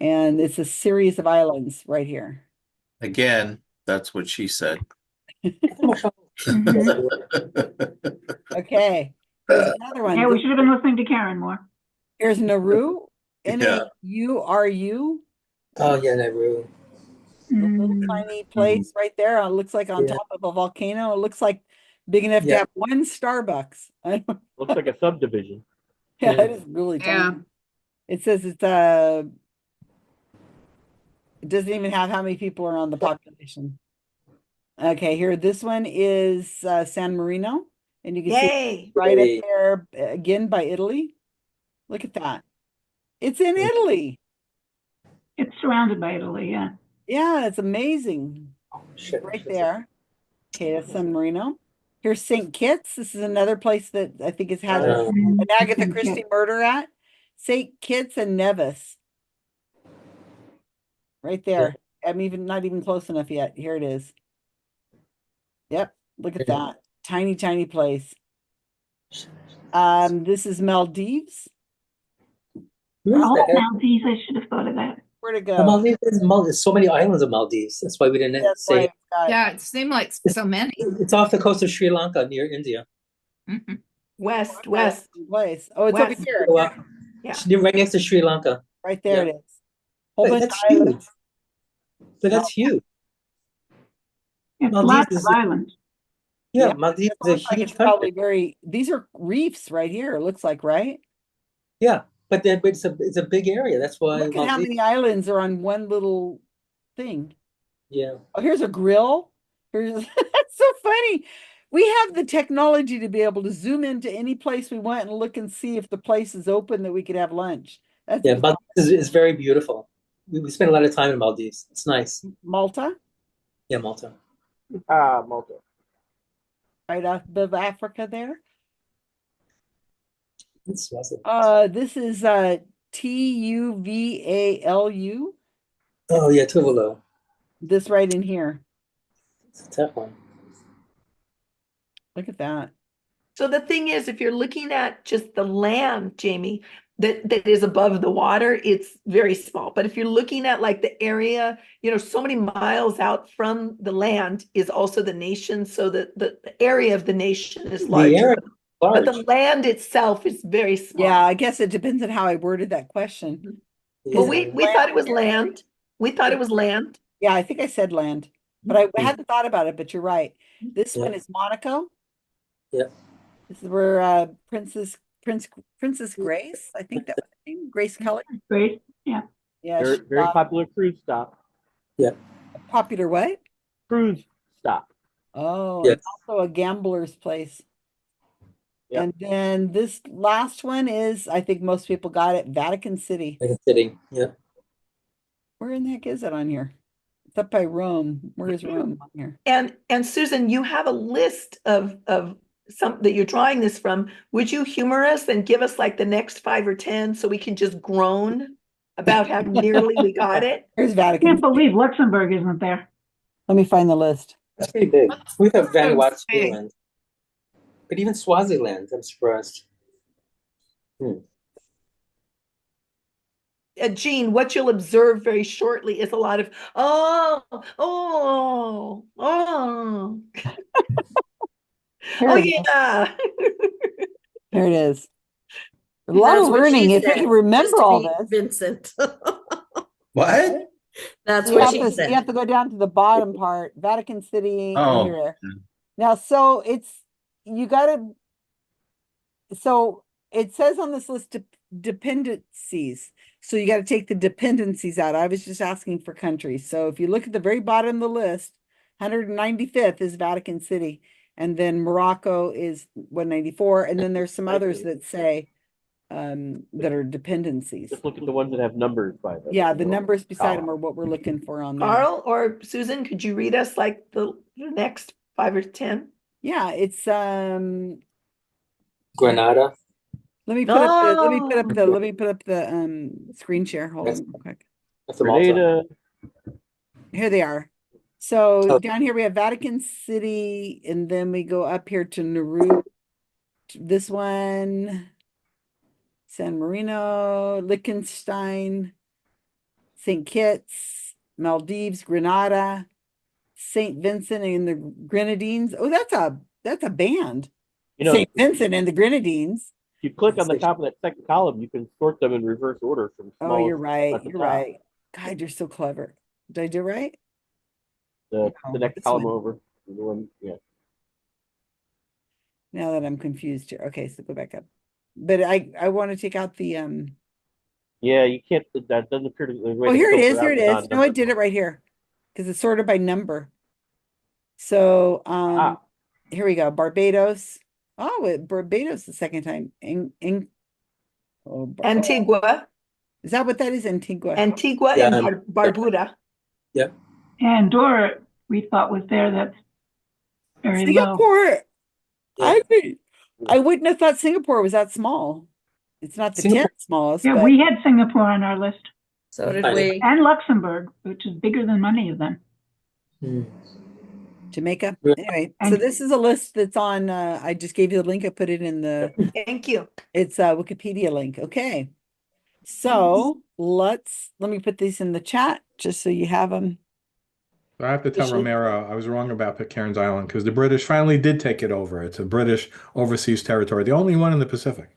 And it's a series of islands right here. Again, that's what she said. Okay. Here's another one. Yeah, we should have been listening to Karen more. Here's Nauru. N-A-U-R-U. Oh, yeah, Nauru. A little tiny place right there. It looks like on top of a volcano. It looks like big enough to have one Starbucks. Looks like a subdivision. Yeah, it is really tiny. It says it doesn't even have how many people are on the population. Okay, here, this one is San Marino. And you can see right up there again by Italy. Look at that. It's in Italy. It's surrounded by Italy, yeah. Yeah, it's amazing. Right there. Okay, that's San Marino. Here's St. Kitts. This is another place that I think has had an Agatha Christie murder at. St. Kitts and Nevis. Right there. I'm not even close enough yet. Here it is. Yep, look at that. Tiny, tiny place. This is Maldives. Maldives, I should have thought of that. Where to go? Maldives, there's so many islands of Maldives. That's why we didn't say it. Yeah, it seemed like so many. It's off the coast of Sri Lanka near India. West. Place. Oh, it's over here. Yeah. Right next to Sri Lanka. Right there it is. That's huge. But that's huge. It's lots of islands. Yeah, Maldives is a huge country. Probably these are reefs right here, it looks like, right? Yeah, but it's a big area. That's why. Look at how many islands are on one little thing. Yeah. Oh, here's a grill. That's so funny. We have the technology to be able to zoom into any place we want and look and see if the place is open that we could have lunch. Maldives is very beautiful. We spent a lot of time in Maldives. It's nice. Malta? Yeah, Malta. Malta. Right off of Africa there. This is Tuvalu. Oh yeah, Tuvalu. This right in here. It's a tough one. Look at that. So the thing is, if you're looking at just the land, Jamie, that is above the water, it's very small. But if you're looking at like the area, so many miles out from the land is also the nation. So the area of the nation is larger. But the land itself is very small. Yeah, I guess it depends on how I worded that question. Well, we thought it was land. We thought it was land. Yeah, I think I said land, but I hadn't thought about it, but you're right. This one is Monaco. Yeah. This is where Princess Princess Grace. I think that was her name. Grace Kelly. Great, yeah. Yeah, Very, she's very not popular cruise stop. Yeah. popular. What? Cruise stop. Oh, Yes. it's also a gambler's place. Yep. And then this last one is, I think most people got it, Vatican City. Vatican City. Yeah. Where in the heck is it on here? It's up by Rome. Where is Rome on here? And Susan, you have a list of some that you're drawing this from. Would you humor us and give us like the next 5 or 10 so we can just groan about how nearly we got it? Here's I Vatican. can't believe Luxembourg isn't there. Let me find the list. That's pretty big. We have Vanuatu big. Island. But even Swaziland, I'm surprised. Jean, what you'll observe very shortly is a lot of oh. Here Oh it is. yeah. Here it is. A lot That's of what learning she if you said, can just remember to all be this. Vincent. What? That's You what have she to, said. you have to go down to the bottom part, Vatican City. Oh. Here. Now, so you gotta, so it says on this list dependencies. So you got to take the dependencies out. I was just asking for countries. So if you look at the very bottom of the list, 195th is Vatican City. And then Morocco is 194. And then there's some others that say that are dependencies. Just look at the ones that have numbers by them. Yeah, the numbers beside them are what we're looking for on there. Carl or Susan, could you read us like the next 5 or 10? Yeah, it's Grenada. let me put up the screen share. Hold on real quick. That's Malta. Grenada. Here they are. So Oh. down here we have Vatican City, and then we go up here to Nauru. This one, San Marino, Liechtenstein, St. Kitts, Maldives, Grenada, St. Vincent and the Grenadines. Oh, that's a band. You know, St. Vincent and the Grenadines. if you click on the top of that second column, you can sort them in reverse order from Oh, smallest you're right. at the You're top. right. God, you're so clever. Did I do right? The No, next this column one. over. The one, yeah. Now that I'm confused here. Okay, so go back up. But I want to take out the Yeah, you can't. That doesn't appear to. oh, here it is. Here it is. No, I did it right here because it's sorted by number. So here we go. Barbados. Oh, Barbados the second time. Antigua. Is that what that is? Antigua. Antigua Yeah, and Barbuda. Yep. Andorra, we thought was there. That's very low. Singapore. Yeah. I wouldn't have thought Singapore was that small. It's not the Singapore- 10th smallest. Yeah, but we had Singapore on our list, So did I we. and Luxembourg, which is bigger than many of them. Jamaica. Yeah. Anyway, so this is a list that's on. I just gave you the link. I put it in the. Thank you. It's a Wikipedia link. Okay. So let me put these in the chat just so you have them. I have to tell Officially. Romero I was wrong about Pitcairn's Island because the British finally did take it over. It's a British overseas territory, the only one in the Pacific.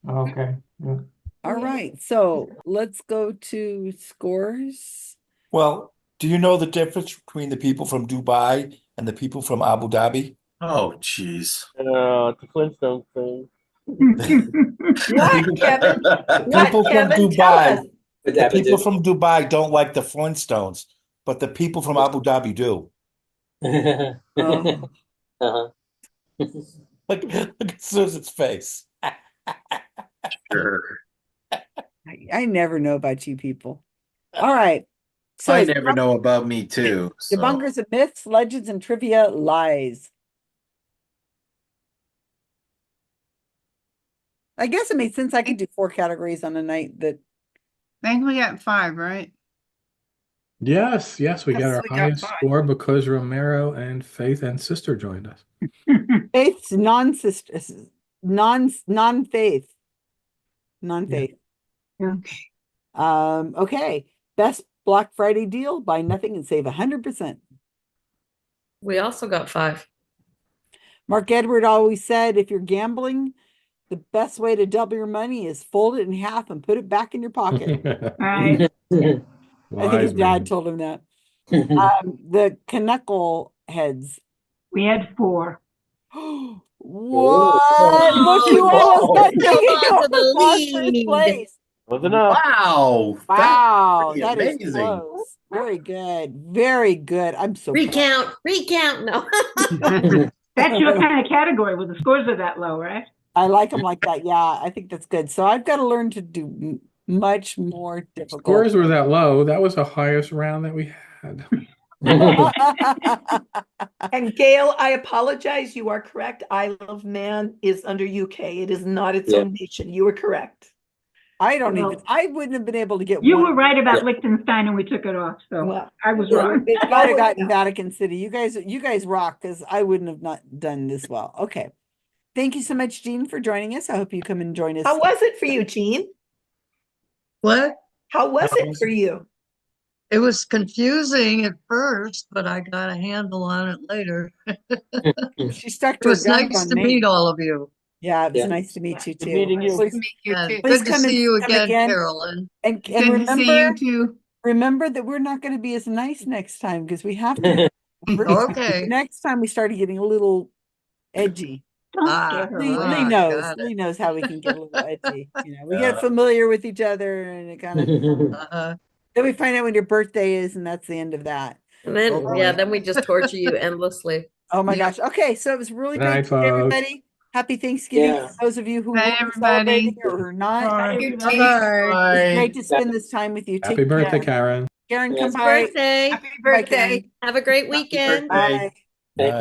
Okay. Yeah. All right. So let's go to scores. Well, do you know the difference between the people from Dubai and the people from Abu Dhabi? Oh, jeez. It's a Flintstone thing. What, Kevin? People What, from Kevin? Tell us. Dubai, the people from Dubai don't like the Flintstones, but the people from Abu Dhabi do. Oh, Uh-huh. Look at Susan's face. Sure. I never know about you people. All right. So I never know about me too. So. debunkers of myths, legends, and trivia lies. I guess it made sense. I could do 4 categories on a night that. I think we got 5, right? Yes, we got Yes, our we got highest 5. score because Romero and Faith and Sister joined us. Faith's non-sister, non-faith. Non-faith. Okay. Best Black Friday deal, buy nothing and save 100%. We also got 5. Mark Edward always said, if you're gambling, the best way to double your money is fold it in half and put it back in your pocket. Right. I think his Wise dad man. told him that. The Knuckle heads. We had 4. What? Look, you almost got Hold on taken to the off first lead. place. Was enough. Wow. Wow, That's that is pretty amazing. close. Very good. Very good. I'm so proud. Recount. No. That's your kind of category where the scores are that low, right? I like them like that. Yeah, I think that's good. So I've got to learn to do much more difficult. Scores were that low. That was the highest round that we had. And Gail, I apologize. You are correct. Isle of Man is under UK. It is not its own nation. You were correct. I wouldn't have been able to get You one. were right about Liechtenstein and we took it off, so Well, I was yeah, wrong. it's I might not have gotten now. Vatican City. You guys rock because I wouldn't have not done this well. Okay. Thank you so much, Jean, for joining us. I hope you come and join us. How was it for you, Jean? What? How was it for you? It was confusing at first, but I got a handle on it later. She stuck It to her was guns nice on to me. meet all of you. Yeah, it was Yeah. nice to meet you Good too. meeting you. Please, Meet you Yeah, too. please good to come and see you come again, Carolyn. And Good to see you remember, too. remember that we're not going to be as nice next time because we have to. Okay. Next time we started getting a little edgy. Don't Ah, scare her Lee, away. Lee knows. got it. Lee knows how we can get a little edgy. You know, we get familiar with each other, and it kind of. Uh-huh. Then we find out when your birthday is, and that's the end of that. And then, Oh, yeah, boy. then we just torture you endlessly. Oh my Yeah. gosh. Okay, so it was really Good great night, to see folks. everybody. Happy Thanksgiving Yeah. to those of you who Bye, are celebrating everybody. or who are not. Bye. You Everybody. too. Bye-bye. It's great to spend this time with you. Happy Take birthday, care. Karen. Karen, Yeah. come It's by. birthday. Happy Bye, birthday. Karen. Have a great weekend. Bye. Thank you.